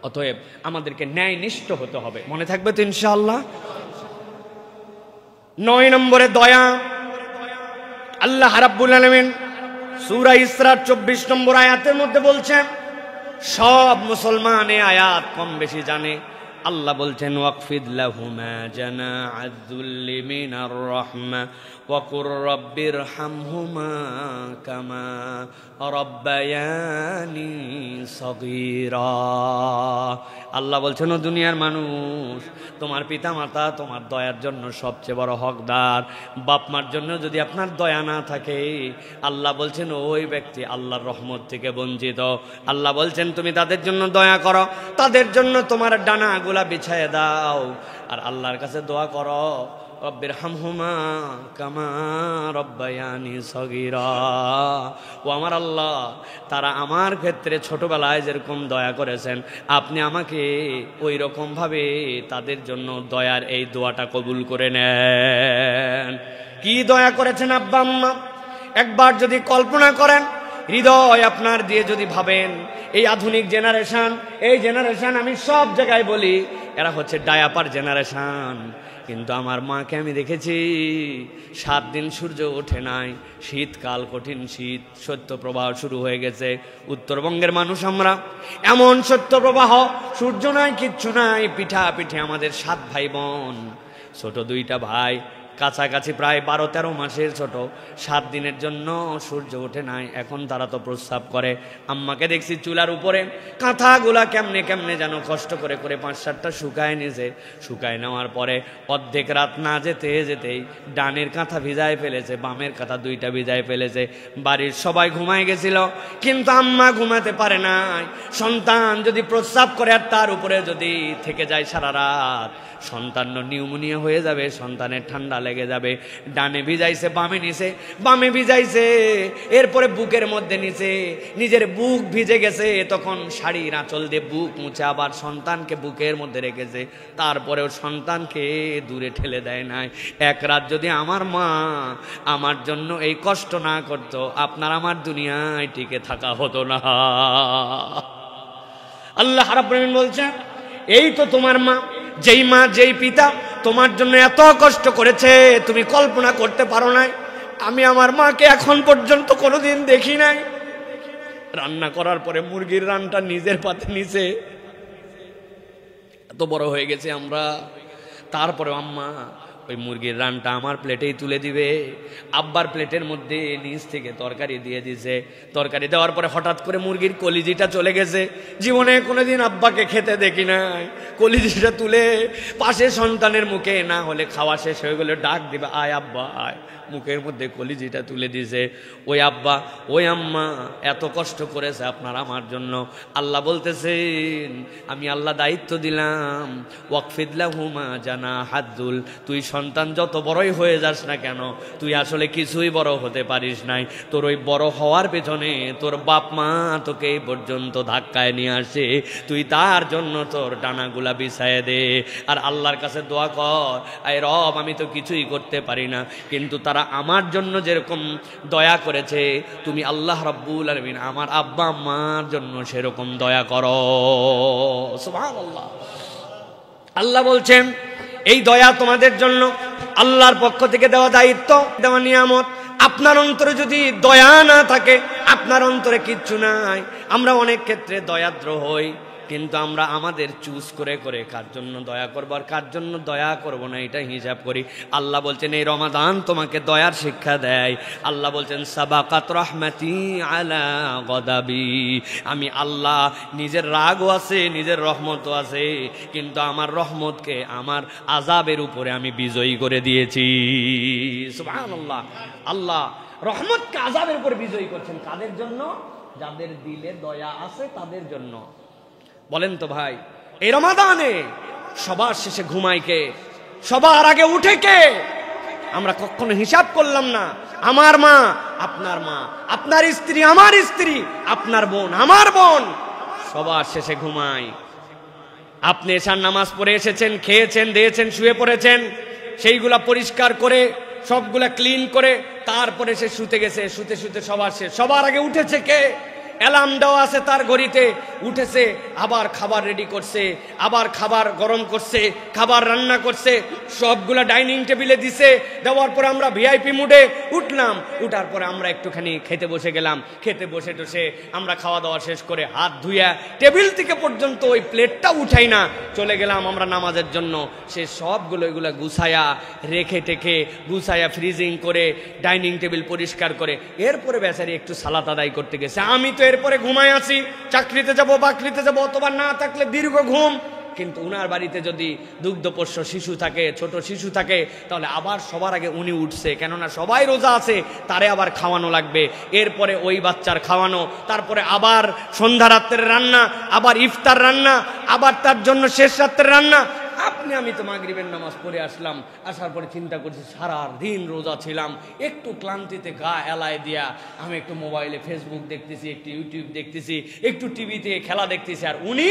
অতএব আমাদেরকে ন্যায়নিষ্ঠ হতে হবে, মনে থাকবে তো ইনশাআল্লাহ। 9 নম্বরে দয়া। আল্লাহ রাব্বুল আলামিন সূরা ইসরার 24 নম্বর আয়াতের মধ্যে বলছেন, সব মুসলমান এই আয়াত কম বেশি জানে। আল্লাহ বলছেন, ওয়াকফিদ লাহুমা জানাআয যুল্লি মিনার রাহমা ওয়া কুর রাব্বিরহামহুমা কামা রাব্বায়ানি সগীরা। আল্লাহ বলছেন, ও দুনিয়ার মানুষ, তোমার পিতা মাতা তোমার দয়ার জন্য সবচেয়ে বড় হকদার। বাপ মার জন্য যদি আপনার দয়া না থাকে, আল্লাহ বলছেন ওই ব্যক্তি আল্লাহর রহমত থেকে বঞ্চিত। আল্লাহ বলছেন, তুমি তাদের জন্য দয়া করো, তাদের জন্য তোমার ডানাগুলা বিছায় দাও, আর আল্লাহর কাছে দোয়া করো, রব্বিরহামহুমা কামা রাব্বায়ানি সগীরা। ও আমার আল্লাহ, তারা আমার ক্ষেত্রে ছোটবেলায় যেরকম দয়া করেছেন, আপনি আমাকে ওই রকম ভাবে তাদের জন্য দয়ার এই দোয়াটা কবুল করে নেন। কি দয়া করেছেন আব্বা আম্মা, একবার যদি কল্পনা করেন, হৃদয় আপনার দিয়ে যদি ভাবেন, এই আধুনিক জেনারেশন, এই জেনারেশন আমি সব জায়গায় বলি, এরা হচ্ছে ডায়াপার জেনারেশন। কিন্তু আমার মাকে আমি দেখেছি 7 দিন সূর্য ওঠে নাই, শীতকাল, কঠিন শীত, শৈত্যপ্রবাহ শুরু হয়ে গেছে। উত্তরবঙ্গের মানুষ আমরা, এমন শৈত্যপ্রবাহ, সূর্য নাই, কিচ্ছু নাই, পিঠা পিঠে আমাদের 7 ভাই বোন, ছোট 2টা ভাই, কাছাকাছি প্রায় 12-13 মাসের ছোট, 7 দিনের জন্য সূর্য ওঠে নাই। এখন তারা তো প্রস্রাব করে। আম্মাকে দেখছি চুলার উপরে কাঁথাগুলা কেমনে কেমনে যেন কষ্ট করে করে 5-7টা শুকায় নিয়েছে। শুকায় নেওয়ার পরে অর্ধেক রাত না যেতে যেতেই ডানের কাঁথা ভিজায় ফেলেছে, বামের কাঁথা 2টা ভিজায় ফেলেছে। বাড়ির সবাই ঘুমায় গেছিল, কিন্তু আম্মা ঘুমাতে পারে নাই। সন্তান যদি প্রস্রাব করে আর তার উপরে যদি থেকে যায় সারা রাত, সন্তান নিউমোনিয়া হয়ে যাবে, সন্তানের ঠান্ডা লেগে যাবে। ডানে ভিজাইছে, বামে নিছে, বামে ভিজাইছে, এরপরে বুকের মধ্যে নিছে, নিজের বুক ভিজে গেছে, তখন শাড়ির আঁচল দিয়ে বুক মুছে আবার সন্তানকে বুকের মধ্যে রেখেছে। তারপরেও সন্তানকে দূরে ঠেলে দেয় নাই। এক রাত যদি আমার মা আমার জন্য এই কষ্ট না করতো, আপনার আমার দুনিয়ায় টিকে থাকা হতো না। আল্লাহ রাব্বুল আলামিন বলছেন, এই তো তোমার মা, যেই মা যেই পিতা তোমার জন্য এত কষ্ট করেছে, তুমি কল্পনা করতে পারো নাই। আমি আমার মাকে এখন পর্যন্ত কোনোদিন দেখি নাই। রান্না করার পরে মুরগির রানটা নিজের পাতে নিচে, এত বড় হয়ে গেছে আমরা, তারপরে আম্মা ওই মুরগির রানটা আমার প্লেটেই তুলে দিবে। আব্বার প্লেটের মধ্যে নিচ থেকে তরকারি দিয়ে দিছে। তরকারি দেওয়ার পরে হঠাৎ করে মুরগির কলিজিটা চলে গেছে। জীবনে কোনোদিন আব্বাকে খেতে দেখি নাই। কলিজিটা তুলে পাশে সন্তানের মুখে, না হলে খাওয়া শেষ হয়ে গেলে ডাক দিবে, আয় আব্বা আয়, মুখের মধ্যে কলিজিটা তুলে দিছে। ওই আব্বা ওই আম্মা এত কষ্ট করেছে আপনার আমার জন্য। আল্লাহ বলতেছেন, আমি আল্লাহ দায়িত্ব দিলাম, ওয়াকফিদ লাহুমা জানাআয যুল, তুই সন্তান যত বড়ই হয়ে যাস না কেন, তুই আসলে কিছুই বড় হতে পারিস নাই। তোর ওই বড় হওয়ার পেছনে তোর বাপ মা তোকে এই পর্যন্ত ধাক্কায় নিয়ে আসে, তুই তার জন্য তোর ডানাগুলা বিছায়ে দে, আর আল্লাহর কাছে দোয়া কর, আয় রব, আমি তো কিছুই করতে পারি না, কিন্তু তারা আমার জন্য যেরকম দয়া করেছে, তুমি আল্লাহ রাব্বুল আলামিন আমার আব্বা আম্মার জন্য সেরকম দয়া করো। সুবহানাল্লাহ। আল্লাহ বলছেন, এই দয়া তোমাদের জন্য আল্লাহর পক্ষ থেকে দেওয়া দায়িত্ব, দেওয়া নিয়ামত। আপনার অন্তরে যদি দয়া না থাকে, আপনার অন্তরে কিচ্ছু নাই। আমরা অনেক ক্ষেত্রে দয়াদ্র হই, কিন্তু আমরা আমাদের চুজ করে করে কার জন্য দয়া করবো আর কার জন্য দয়া করব না এটা হিসাব করি। আল্লাহ বলছেন, এই রমাদান তোমাকে দয়ার শিক্ষা দেয়। আল্লাহ বলছেন, সাবাকাত রহমাতি আলা গদাবি, আমি আল্লাহ নিজের রাগও আছে, নিজের রহমতও আছে, কিন্তু আমার রহমতকে আমার আযাবের উপরে আমি বিজয়ী করে দিয়েছি। সুবহানাল্লাহ। আল্লাহ রহমতকে আযাবের উপরে বিজয়ী করছেন কাদের জন্য? যাদের দিলে দয়া আছে তাদের জন্য। বলেন তো ভাই, এই রমাদানে সবার শেষে ঘুমায় কে? সবার আগে উঠে কে? আমরা কখনো হিসাব করলাম না। আমার মা, আপনার মা, আপনার স্ত্রী, আমার স্ত্রী, আপনার বোন, আমার বোন, সবার শেষে ঘুমায়। আপনি এশার নামাজ পড়ে এসেছেন, খেয়েছেন, দিয়েছেন, শুয়ে পড়েছেন, সেইগুলা পরিষ্কার করে সবগুলা ক্লিন করে তারপরে সে শুতে গেছে। শুতে শুতে সবার শেষ, সবার আগে উঠেছে কে? অ্যালার্ম দেওয়া আছে তার ঘড়িতে, উঠেছে, আবার খাবার রেডি করছে, আবার খাবার গরম করছে, খাবার রান্না করছে, সবগুলা ডাইনিং টেবিলে দিছে। দেওয়ার পরে আমরা ভিআইপি মুডে উঠলাম, উঠার পরে আমরা একটুখানি খেতে বসে গেলাম। খেতে বসে টসে আমরা খাওয়া দাওয়া শেষ করে হাত ধুইয়া টেবিল থেকে পর্যন্ত ওই প্লেটটা উঠাই না, চলে গেলাম আমরা নামাজের জন্য। সে সবগুলো এগুলো গুছায়া রেখে টেখে গুছায়া ফ্রিজিং করে ডাইনিং টেবিল পরিষ্কার করে এরপরে বেচারি একটু সালাত আদায় করতে গেছে। আমি তো এরপরে ঘুমায় আছি, চাকরিতে যাব, বাকরিতে যাব, অথবা না থাকলে দীর্ঘ ঘুম। কিন্তু উনার বাড়িতে যদি দুগ্ধপোষ্য শিশু থাকে, ছোট শিশু থাকে, তাহলে আবার সবার আগে উনি উঠছে, কেননা সবাই রোজা আছে, তারে আবার খাওয়ানো লাগবে। এরপরে ওই বাচ্চার খাওয়ানো, তারপরে আবার সন্ধ্যা রাত্রের রান্না, আবার ইফতার রান্না, আবার তার জন্য শেষ রাত্রের রান্না। আমি তো মাগরিবের নামাজ পড়ে আসলাম, আসার পরে চিন্তা করছি সারা দিন রোজা ছিলাম, একটু ক্লান্তিতে গা এলায় দিয়া আমি একটু মোবাইলে ফেসবুক দেখতেছি, একটু ইউটিউব দেখতেছি, একটু টিভিতে খেলা দেখতেছি, আর উনি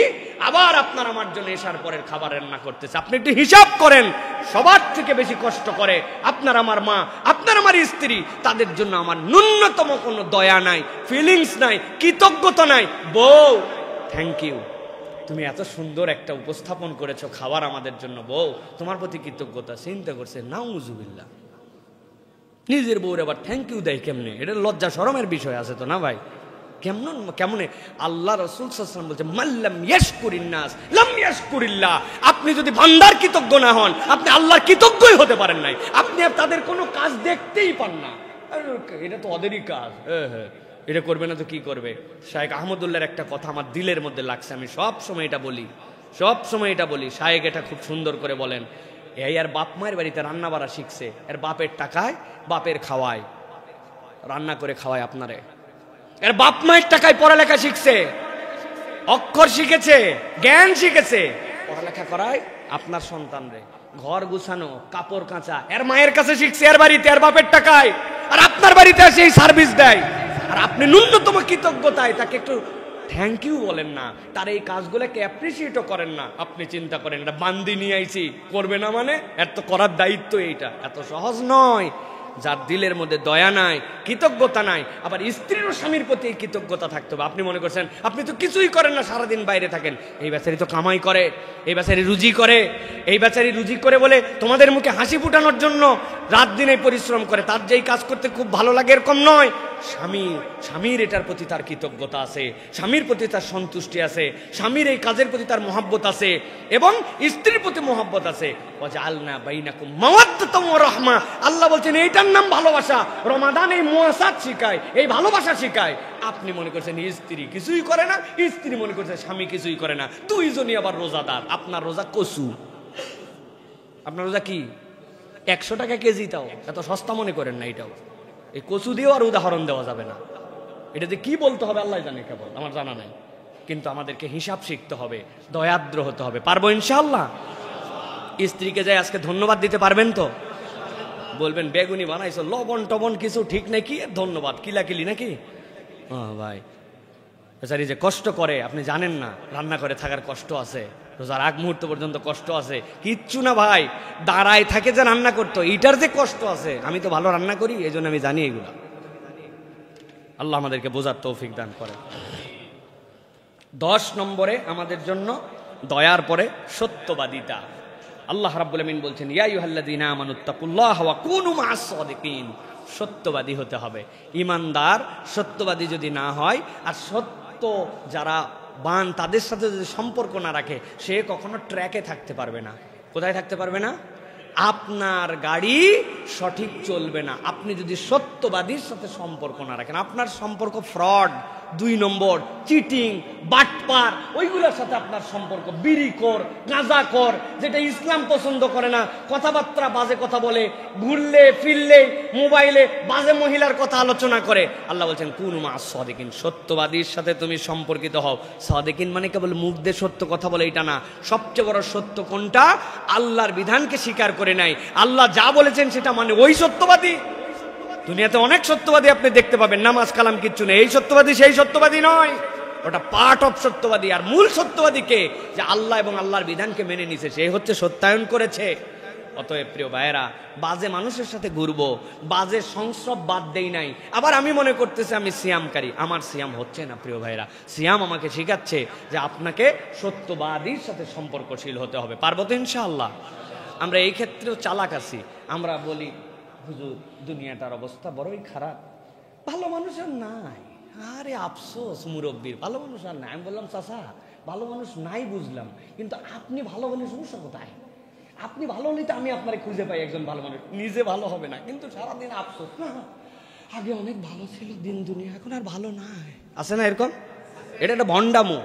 আবার আপনার আমার জন্য এসার পরের খাবার রান্না করতেছে। আপনি একটু হিসাব করেন, সবার থেকে বেশি কষ্ট করে আপনার আমার মা, আপনার আমার স্ত্রী, তাদের জন্য আমার ন্যূনতম কোনো দয়া নাই, ফিলিংস নাই, কৃতজ্ঞতা নাই। বউ থ্যাংক ইউ, তুমি এত সুন্দর একটা উপস্থাপন করেছো খাবার আমাদের জন্য, বউ তোমার প্রতি কৃতজ্ঞতা। চিন্তা করছে নাউজুবিল্লাহ, নিজের বউর আবার থ্যাংক ইউ দেয় কেমনে? এটা লজ্জা শরমের বিষয় আছে তো না ভাই? কেমনে? আল্লাহ রাসূল সাল্লাল্লাহু আলাইহি ওয়াসাল্লাম বলছে মাল্লাম ইয়াশকুরিন নাস লাম ইয়াশকুরিল্লাহ। আপনি যদি বান্দার কৃতজ্ঞ না হন, আপনি আল্লাহর কৃতজ্ঞই হতে পারেন নাই। আপনি তাদের কোনো কাজ দেখতেই পান না, এটা তো ওদেরই কাজ, এটা করবে না তো কি করবে? শায়েখ আহমদুল্লাহর একটা কথা আমার দিলের মধ্যে লাগছে, আমি সব সময় এটা বলি। শায়েখ এটা খুব সুন্দর করে বলেন, এই আর বাপ মায়ের বাড়িতে রান্না বাড়া শিখছে, এর বাপের টাকায় বাপের খাওয়ায়, রান্না করে খাওয়ায় আপনারে। এর বাপ মায়ের টাকায় পড়ালেখা শিখছে, অক্ষর শিখেছে, জ্ঞান শিখেছে, পড়ালেখা করায় আপনার সন্তানরে। ঘর গুছানো, কাপড় কাঁচা এর মায়ের কাছে শিখছে, এর বাড়িতে, এর বাপের টাকায়, আর আপনার বাড়িতে এসে এই সার্ভিস দেয়। আর আপনি ন্যূনতম কৃতজ্ঞতায় তাকে একটু থ্যাংক ইউ বলেন না, তার এই কাজগুলোকে অ্যাপ্রিসিয়েটও করেন না। আপনি চিন্তা করেন, এটা বান্দি নিয়ে আইছি, করবে না মানে? এত করার দায়িত্ব এইটা এত সহজ নয়। যার দিলের মধ্যে দয়া নাই, কৃতজ্ঞতা নাই, আবার স্ত্রীরও স্বামীর প্রতি এই কৃতজ্ঞতা থাকতে হবে। আপনি মনে করছেন আপনি তো কিছুই করেন না, সারাদিন বাইরে থাকেন, এই বেচারি তো কামাই করে, এই বেচারি রুজি করে, এই বেচারি রুজি করে বলে তোমাদের মুখে হাসি ফুটানোর জন্য রাত দিনে পরিশ্রম করে, তার যেই কাজ করতে খুব ভালো লাগে এরকম নয়। স্বামীর এটার প্রতি তার কৃতজ্ঞতা আছে, স্বামীর প্রতি তার সন্তুষ্টি আছে, স্বামীর এই কাজের প্রতি তার মহব্বত আছে, এবং স্ত্রীর প্রতি মহব্বত আছে। ওয়াজআলনা বাইনাকুম মাওয়াদ্দাতাম ওয়া রাহমা, আল্লাহ বলছেন এইটার নাম ভালোবাসা। রমাদান এই মুয়াসাত শিখায়, এই ভালোবাসা শিখায়। আপনি মনে করছেন স্ত্রী কিছুই করে না, স্ত্রী মনে করছে স্বামী কিছুই করে না, দুইজনই আবার রোজাদার। আপনার রোজা কচু, আপনার রোজা কি 100 টাকা কেজি, তাও এত সস্তা মনে করেন না। এটাও এই কচু দিয়েও আর উদাহরণ দেওয়া যাবে না, এটাতে কি বলতে হবে আল্লাহ জানে, কেবল আমার জানা নাই। কিন্তু আমাদেরকে হিসাব শিখতে হবে, দয়াদ্র হতে হবে। পারবো ইনশাআল্লাহ? স্ত্রীকে যাই আজকে ধন্যবাদ দিতে পারবেন তো? বলবেন বেগুনি বানাইছো, লবণ টবণ কিছু ঠিক নাই, কি ধন্যবাদ কিলাকিলি নাকি? ভাই বেচারি যে কষ্ট করে আপনি জানেন না, রান্না করে থাকার কষ্ট আছে, রোজার আগ মুহূর্ত পর্যন্ত কষ্ট আছে, কিচ্ছু না ভাই, দাঁড়ায় থাকে যে রান্না করতো, এইটার যে কষ্ট আছে। আমি তো ভালো রান্না করি, এই জন্য আমি জানি এগুলা। আল্লাহ আমাদেরকে বোঝার তৌফিক দান করে। 10 নম্বরে আমাদের জন্য দয়ার পরে সত্যবাদিতা। আল্লাহ রাব্বুল আমিন বলছেন ইয়া আইয়ুহাল্লাযীনা আমানুত্তাকুল্লাহা ওয়া কুনু মা'আস সাদিকিন। সত্যবাদী হতে হবে। ইমানদার সত্যবাদী যদি না হয়, আর সত্য যারা বান তাদের সাথে যদি সম্পর্ক না রাখে, সে কখনো ট্র্যাকে থাকতে পারবে না। কোথায় থাকতে পারবে না? আপনার গাড়ি সঠিক চলবে না আপনি যদি সত্যবাদীর সাথে সম্পর্ক না রাখেন। আপনার সম্পর্ক ফ্রড, 2 নম্বর, চিটিং, বাটপার, ওইগুলোর সাথে আপনার সম্পর্ক। বিড়িখোর, গাঁজাখোর, যেটা ইসলাম পছন্দ করে না, কথাবার্তা বাজে কথা বলে, ঘুরলে ফিরলে মোবাইলে বাজে মহিলার কথা আলোচনা করে। আল্লাহ বলছেন কুনু মা'আস সাদিকিন, সত্যবাদীর সাথে তুমি সম্পর্কিত হও। সাদিকিন মানে কেবল মুখ দিয়ে সত্য কথা বলে এটা না। সবচেয়ে বড় সত্য কোনটা? আল্লাহর বিধানকে স্বীকার করে নাই, আল্লাহ যা বলেছেন সেটা মানে, ওই সত্যবাদী। দুনিয়াতে অনেক সত্যবাদী আপনি দেখতে পাবেন, নামাজ কালাম কিচ্ছু নেই, এই সত্যবাদী সেই সত্যবাদী নয়, ওটা পার্ট অফ সত্যবাদী। আর মূল সত্যবাদী কে? যে আল্লাহ এবং আল্লাহর বিধানকে মেনে নিছে, সে হচ্ছে সত্যায়ন করেছে। অতএব প্রিয় ভাইয়েরা, বাজে মানুষের সাথে ঘুরবো, বাজে সংস্রব বাদ দেই নাই। আবার আমি মনে করতেছি আমি সিয়ামকারী, আমার সিয়াম হচ্ছে না। প্রিয় ভাইয়েরা, সিয়াম আমাকে শিখাচ্ছে যে আপনাকে সত্যবাদীর সাথে সম্পর্কশীল হতে হবে। পারবো তো ইনশাআল্লাহ? আমরা এই ক্ষেত্রেও চালাক আছি। আমরা বলি হুজুর দুনিয়াটার অবস্থা বড়ই খারাপ, ভালো মানুষ আর নাই। আরে আফসোস মুরব্বীর, ভালো মানুষ আর নাই। আমি বললাম চাচা ভালো মানুষ নাই বুঝলাম, কিন্তু আপনি ভালো হলে সমস্যা কোথায়? আপনি ভালো হলে তো আমি আপনারে খুঁজে পাই একজন ভালো মানুষ। নিজে ভালো হবে না, কিন্তু সারাদিন আফসোস, না আগে অনেক ভালো ছিল দিন দুনিয়া, এখন আর ভালো নাই। আছে না এরকম? এটা একটা ভণ্ডামো।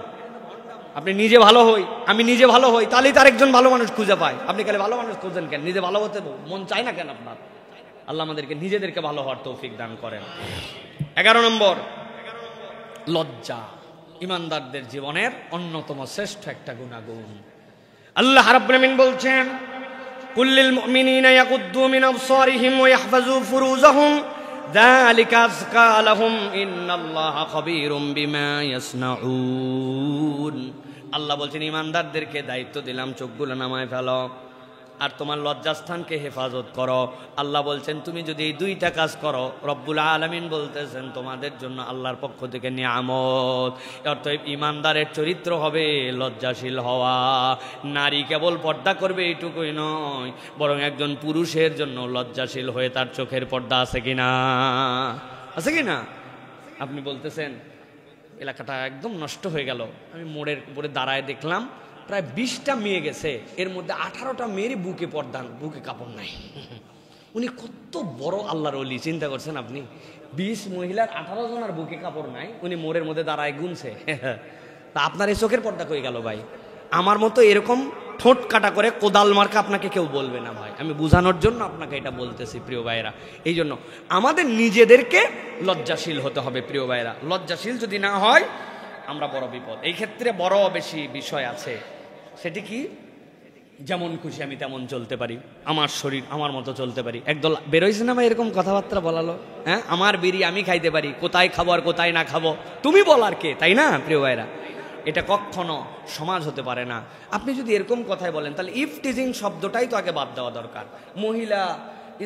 আপনি নিজে ভালো হই, আমি নিজে ভালো হই, তাহলেই তার একজন ভালো মানুষ খুঁজে পায়। আপনি খালি ভালো মানুষ খুঁজেন কেন? নিজে ভালো হতে মন চায় না কেন আপনার? আল্লাহ আমাদেরকে নিজেদেরকে ভালো হওয়ার তৌফিক দান করেন। 11 নম্বর, লজ্জা ইমানদারদের জীবনের অন্যতম শ্রেষ্ঠ একটা গুণাগুণ। আল্লাহ রাব্বুল আমিন বলছেন, কুল্লিল মুমিনিনা ইয়াকুদ্দু মিন আবসারিহিম ওয়া ইয়াহফাযু ফুরুজাহুম যালিকা আযকা লাহুম ইন্নাল্লাহা খাবীরুম বিমা ইয়াসনাউন। আল্লাহ বলছেন ইমানদারদেরকে দায়িত্ব দিলাম চোখগুলো নামায় ফেলো আর তোমার লজ্জাস্থানকে হেফাজত করো। আল্লাহ বলছেন তুমি যদি এই দুইটা কাজ করো, রব্বুল আলামিন বলতেছেন তোমাদের জন্য আল্লাহর পক্ষ থেকে নিয়ামত। অর্থাৎ ইমানদারের চরিত্র হবে লজ্জাশীল হওয়া। নারী কেবল পর্দা করবে এইটুকুই নয়, বরং একজন পুরুষের জন্য লজ্জাশীল হয়ে তার চোখের পর্দা আছে কিনা, আছে কিনা? আপনি বলতেছেন এলাকাটা একদম নষ্ট হয়ে গেল, আমি মোড়ের উপরে দাঁড়ায় দেখলাম প্রায় 20টা মেয়ে গেছে, এর মধ্যে 18টা মেয়েরই বুকে পর্দা, বুকে কাপড় নাই। উনি কত বড় আল্লাহর ওলি, চিন্তা করছেন আপনি? 20 মহিলার 18 জনের বুকে কাপড় নাই, উনি মোড়ের মধ্যে দাঁড়ায় গুনছে। তা আপনার এই চোখের পর্দা কই গেল ভাই? আমার মতো এরকম ঠোঁট কাটা করে কোদাল মার্কা আপনাকে কেউ বলবে না ভাই। আমি বোঝানোর জন্য আপনাকে এটা বলতেছি প্রিয় ভাইয়েরা। এই জন্য আমাদের নিজেদেরকে লজ্জাশীল হতে হবে প্রিয় ভাইয়েরা। লজ্জাশীল যদি না হয় আমরা বড় বিপদ। এই ক্ষেত্রে বড় বেশি বিষয় আছে। সেটি কি? যেমন খুশি আমি তেমন চলতে পারি, আমার শরীর আমার মতো চলতে পারি। একদল বেরোইছে না ভাই এরকম কথাবার্তা বলালো, হ্যাঁ আমার বিড়ি আমি খাইতে পারি, কোথায় খাবো আর কোথায় না খাবো তুমি বলার কে, তাই না প্রিয় ভাইরা? এটা কখনো সমাজ হতে পারে না। আপনি যদি এরকম কথাই বলেন তাহলে ইফটিজিং শব্দটাই তো আগে বাদ দেওয়া দরকার। মহিলা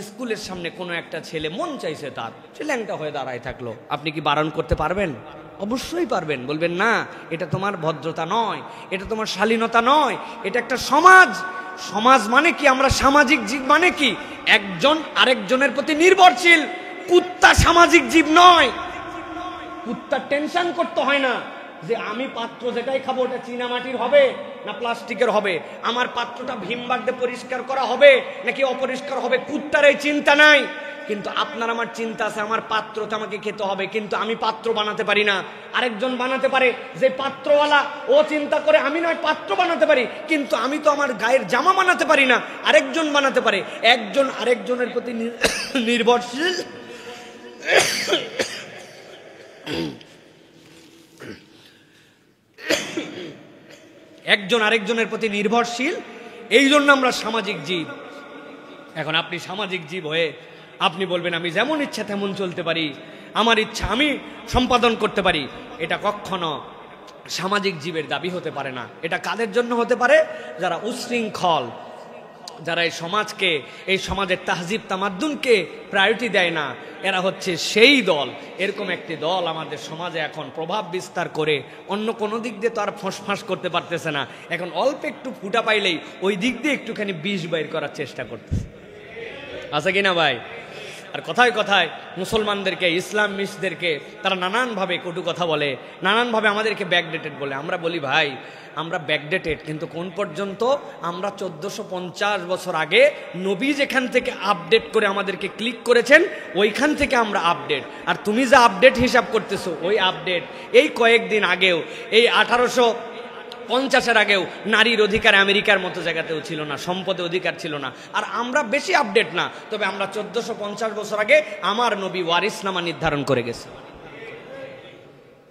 স্কুলের সামনে কোনো একটা ছেলে মন চাইছে তার, সে ল্যাংটা হয়ে দাঁড়ায় থাকলো, আপনি কি বারণ করতে পারবেন? অবশ্যই পারবেন। বলবেন না এটা তোমার ভদ্রতা নয়, এটা তোমার শালীনতা নয়, এটা একটা সমাজ। সমাজ মানে কি? আমরা সামাজিক জীব। মানে কি? একজন আরেকজনের প্রতি নির্ভরশীল। কুত্তা সামাজিক জীব নয়। কুত্তার টেনশন করতে হয় না যে আমি পাত্র যেটাই খাবো ওটা চীনা মাটির হবে না প্লাস্টিকের হবে, আমার পাত্রটা ভীমবার দিয়ে পরিষ্কার করা হবে নাকি অপরিষ্কার হবে, কুত্তার এই চিন্তা নাই। কিন্তু আপনার আমার চিন্তা আছে, আমার পাত্রটা আমাকে খেতে হবে, কিন্তু আমি পাত্র বানাতে পারি না। আরেকজন বানাতে পারে, যে পাত্রওয়ালা ও চিন্তা করে আমি নয় পাত্র বানাতে পারি, কিন্তু আমি তো আমার গায়ের জামা বানাতে পারি না, আরেকজন বানাতে পারে। একজন আরেকজনের প্রতি নির্ভরশীল। একজন আরেকজনের প্রতি নির্ভরশীল, এই জন্য আমরা সামাজিক জীব। এখন আপনি সামাজিক জীব হয়ে আপনি বলবেন আমি যেমন ইচ্ছা তেমন চলতে পারি, আমার ইচ্ছা আমি সম্পাদন করতে পারি, এটা কখনো সামাজিক জীবের দাবি হতে পারে না। এটা কাদের জন্য হতে পারে? যারা উচ্ছৃঙ্খল, যারা এই সমাজকে, এই সমাজের তাহজিব তামাদ্দুনকে প্রায়োরিটি দেয় না, এরা হচ্ছে সেই দল। এরকম একটি দল আমাদের সমাজে এখন প্রভাব বিস্তার করে অন্য কোনো দিক দিয়ে তো আর ফোঁসফাঁস করতে পারতেছে না। এখন অল্প একটু ফুটা পাইলেই ওই দিক দিয়ে একটুখানি বিষ বাইর করার চেষ্টা করতেছে। আছে কিনা ভাই? আর কথায় কথায় মুসলমানদেরকে, ইসলাম মিশদেরকে তারা নানানভাবে কটু কথা বলে, নানানভাবে আমাদেরকে ব্যাকডেটেড বলে। আমরা বলি ভাই আমরা ব্যাকডেটেড, কিন্তু কোন পর্যন্ত? আমরা 1450 বছর আগে নবী যেখান থেকে আপডেট করে আমাদেরকে ক্লিক করেছেন ওইখান থেকে আমরা আপডেট। আর তুমি যা আপডেট হিসাব করতেছো ওই আপডেট এই কয়েকদিন আগেও, এই 1850-এর আগেও নারীর অধিকার আমেরিকার মতো জায়গাতেও ছিল না, সম্পদে অধিকার ছিল না। আর আমরা বেশি আপডেট না, তবে আমরা 1450 বছর আগে আমার নবী ওয়ারিসনামা নির্ধারণ করে গেছে।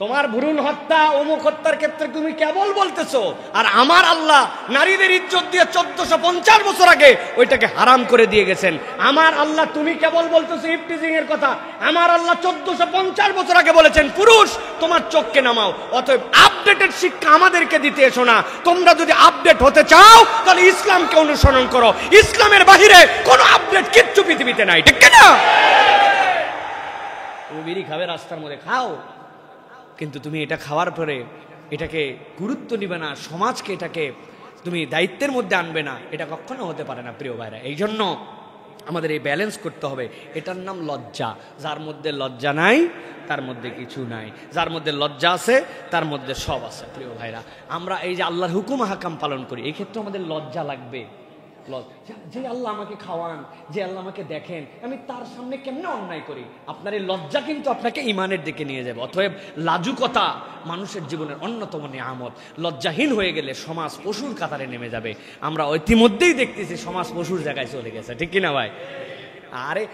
তোমার ভ্রূণ হত্যা অমুক হত্যার ক্ষেত্রে তুমি কেবল বলতেছো, আর আমার আল্লাহ নারীদের ইজ্জত দিয়ে 1450 বছর আগে ওইটাকে হারাম করে দিয়ে গেছেন। আমার আল্লাহ তুমি কেবল বলতেছো ইফটিজিং এর কথা, আমার আল্লাহ 1450 বছর আগে বলেছেন পুরুষ তোমার চোখকে নামাও। অতএব আপডেটেড শিক্ষা আমাদেরকে দিতে এসো না। তোমরা যদি আপডেট হতে চাও তাহলে ইসলামকে অনুসরণ করো, ইসলামের বাহিরে কোনো আপডেট কিচ্ছু পৃথিবীতে নাই, ঠিক না? তুমি বিড়ি খাবে রাস্তার মধ্যে খাও, কিন্তু তুমি এটা খাওয়ার পরে এটাকে গুরুত্ব নিবে না, সমাজকে এটাকে তুমি দায়িত্বের মধ্যে আনবে না, এটা কখনো হতে পারে না প্রিয় ভাইরা। এই জন্য আমাদের এই ব্যালেন্স করতে হবে। এটার নাম লজ্জা। যার মধ্যে লজ্জা নাই তার মধ্যে কিছু নাই, যার মধ্যে লজ্জা আছে তার মধ্যে সব আছে। প্রিয় ভাইরা, আমরা এই যে আল্লাহর হুকুম হাকাম পালন করি, এই ক্ষেত্রে আমাদের লজ্জা লাগবে। যে আল্লাহ আমাকে খাওয়ান, যে আল্লাহ আমাকে দেখেন, আমি তার সামনে কেমনে অন্যায় করি? আপনার এই লজ্জা কিন্তু আপনাকে ইমানের দিকে নিয়ে যাবে। অতএব লাজুকতা মানুষের জীবনের অন্যতম নিয়ামত। লজ্জাহীন হয়ে গেলে সমাজ পশুর কাতারে নেমে যাবে। আমরা ইতিমধ্যেই দেখতেছি সমাজ পশুর জায়গায় চলে গেছে, ঠিক কিনা ভাই? আরে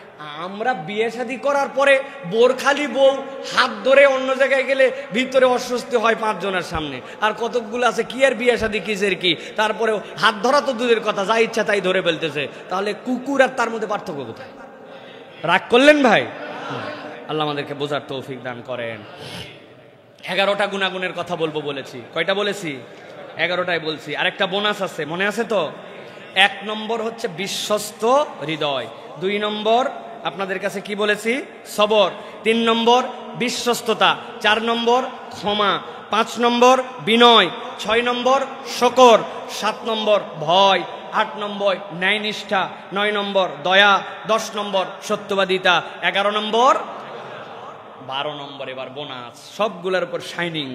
আমরা বিয়ে শাদী করার পরে বোরখালি বউ হাত ধরে অন্য জায়গায় গেলে ভিতরে অস্বস্তি হয় 5 জনের সামনে, আর কতকগুলো আছে কি আর বিয়ে শাদী কিসের কি, তারপরেও হাত ধরা তো দূরের কথা, যা ইচ্ছা তাই ধরে ফেলতেছে। তাহলে কুকুর আর তার মধ্যে পার্থক্য কোথায়? রাগ করলেন ভাই? আল্লাহ আমাদেরকে বোঝার তৌফিক দান করেন। 11টা গুণাগুণের কথা বলবো বলেছি, কয়টা বলেছি? 11টাই বলছি। আরেকটা বোনাস আছে, মনে আছে তো? 1 নম্বর হচ্ছে বিশ্বস্ত হৃদয়, 2 নম্বর আপনাদের কাছে কি বলেছি? সবর, 3 নম্বর বিশ্বস্ততা, 4 নম্বর ক্ষমা, 5 নম্বর বিনয়, 6 নম্বর শকর, 7 নম্বর ভয়, 8 নম্বর ন্যায়নিষ্ঠা, 9 নম্বর দয়া, 10 নম্বর সত্যবাদিতা, 11 নম্বর 12 নম্বর এবার বোনাস, সবগুলোর উপর শাইনিং।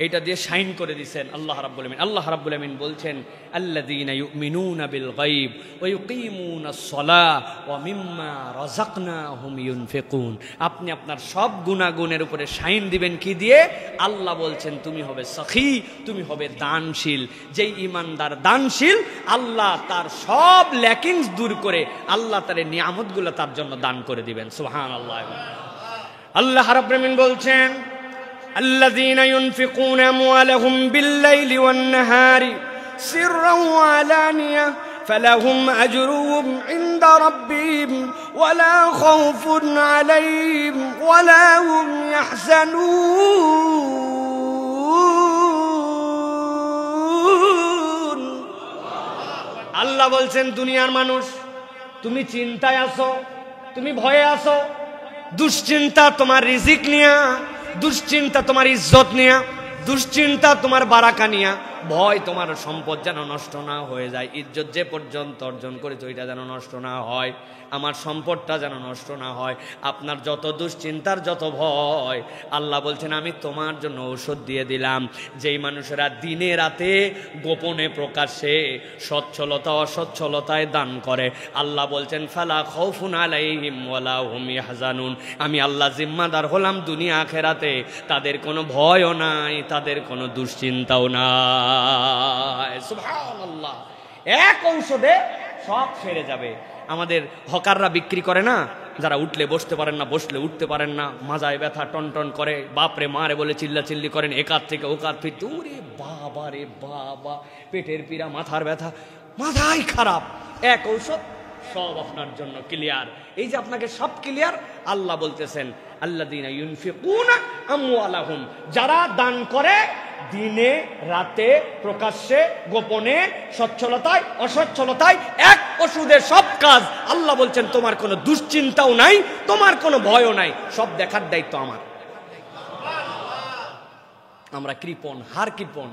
এইটা দিয়ে শাইন করে দিয়েছেন আল্লাহ রাব্বুল আমিন। আল্লাহ রাব্বুল আমিন বলছেন আল্লাযীনা ইউমিনুনা বিল গায়ব ওয়া ইউকিমুনাস সালাহ ওয়া মিম্মা রাযাকনাহুম ইউনফিকুন। আপনি আপনার সব গুনাহগুনের উপরে শাইন দিবেন কি দিয়ে? আল্লাহ বলছেন তুমি হবে সখী, তুমি হবে দানশীল। যেই ইমানদার দানশীল, আল্লাহ তার সব ল্যাকিংস দূর করে আল্লাহ তার নিয়ামতগুলো তার জন্য দান করে দিবেন। সুবহানাল্লাহ। আল্লাহ রাব্বুল আমিন বলছেন الذين ينفقون أموالهم بالليل والنهار سرا وعلانية فلهم أجرهم عند ربهم ولا خوف عليهم ولا هم يحزنون। আল্লাহ বলছেন দুনিয়ার মানুষ, তুমি চিন্তায় আছো, তুমি ভয়ে আছো, দুশ্চিন্তা তোমার রিজিক নিয়া, দুশ্চিন্তা তোমার ইজ্জত নিয়া, দুশ্চিন্তা তোমার বারাকা নিয়া, ভয় তোমার সম্পদ যেন নষ্ট না হয়ে যায়, ইজ্জত যে পর্যন্ত অর্জন করেছে ওইটা যেন নষ্ট না হয়, আমার সম্পদটা যেন নষ্ট না হয়। আপনার যত দুশ্চিন্তার যত ভয়, আল্লাহ বলছেন আমি তোমার জন্য ঔষধ দিয়ে দিলাম। যেই মানুষেরা দিনে রাতে গোপনে প্রকাশ্যে সচ্ছলতা অসচ্ছলতায় দান করে, আল্লাহ বলছেন ফালা খাউফুন আলাইহিম ওয়ালা হুম ইয়াহজানুন। আমি আল্লাহ জিম্মাদার হলাম দুনিয়া আখিরাতে, তাদের কোনো ভয়ও নাই, তাদের কোনো দুশ্চিন্তাও নাই। সুবহানাল্লাহ। এক ঔষধে সব সেরে যাবে। আমাদের হকাররা বিক্রি করে না, যারা উঠলে বসতে পারেন না, বসলে উঠতে পারেন না, মাজায় ব্যথা টনটন করে, বাপরে মারে বলে চিল্লাচিল্লি করেন, একাত থেকে ওকাত ফিরতে, ওরে বাবা রে বাবা, পেটের পীড়া, মাথার ব্যথা, মাথায় খারাপ, এক ঔষধ সব আপনার জন্য ক্লিয়ার। এই যে আপনাকে সব ক্লিয়ার, আল্লাহ বলতেছেন আল্লাযীনা ইউনফিকুনা আমওয়ালাহুম, যারা দান করে দিনে রাতে প্রকাশ্যে গোপনে সচ্ছলতায় অসচ্ছলতায়, এক ওষুধের সব কাজ। আল্লাহ বলছেন তোমার কোনো দুশ্চিন্তাও নাই, তোমার কোনো ভয়ও নাই, সব দেখার দায়িত্ব আমার। আমরা কৃপণ, হার কৃপণ।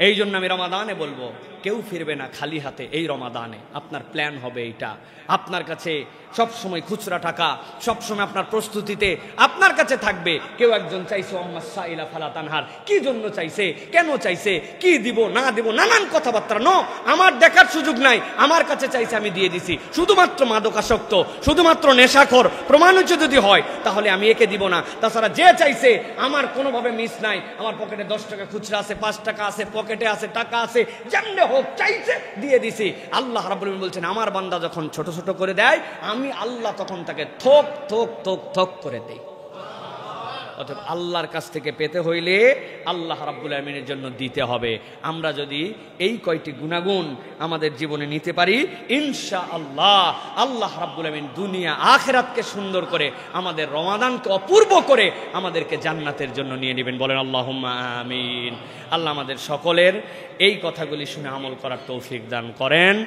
এই জন্য আমি রমাদানে বলবো কেউ ফিরবে না খালি হাতে। এই রমাদানে আপনার প্ল্যান হবে এইটা, আপনার কাছে সবসময় খুচরা টাকা সবসময় আপনার প্রস্তুতিতে আপনার কাছে থাকবে। কেউ একজন চাইছে আম্মা সাইলা ফালা তানহার, কি জন্য চাইছে, কেন চাইছে, কি দিব না দিব, নানান কথাবার্তা। ন, আমার দেখার সুযোগ নাই, আমার কাছে চাইছে আমি দিয়ে দিছি। শুধুমাত্র মাদকাসক্ত, শুধুমাত্র নেশাখোর প্রমাণিত যদি হয় তাহলে আমি একে দিব না। তাছাড়া যে চাইছে আমার কোনোভাবে মিস নাই, আমার পকেটে 10 টাকা খুচরা আছে, 5 টাকা আছে, পকেটে আছে, টাকা আছে, যেমনে হোক চাইছে দিয়ে দিছি। আল্লাহ রাব্বুল আলামিন বলছেন আমার বান্দা যখন ছোট ছোট করে দেয়, আমি আল্লাহ তখন তাকে থোক থোক থোক থোক করে দেই। অতএব আল্লাহর কাছ থেকে পেতে হইলে আল্লাহ রাব্বুল আলামিনের জন্য দিতে হবে। আমরা যদি এই কয়টি গুণাগুণ আমাদের জীবনে নিতে পারি, ইনশাআল্লাহ আল্লাহ রাব্বুল আলামিন দুনিয়া আখিরাতকে সুন্দর করে, আমাদের রমাদানকে অপূর্ব করে আমাদেরকে জান্নাতের জন্য নিয়ে নেবেন। বলেন আল্লাহুম্মা আমিন। আল্লাহ আমাদের সকলের এই কথাগুলি শুনে আমল করার তৌফিক দান করেন।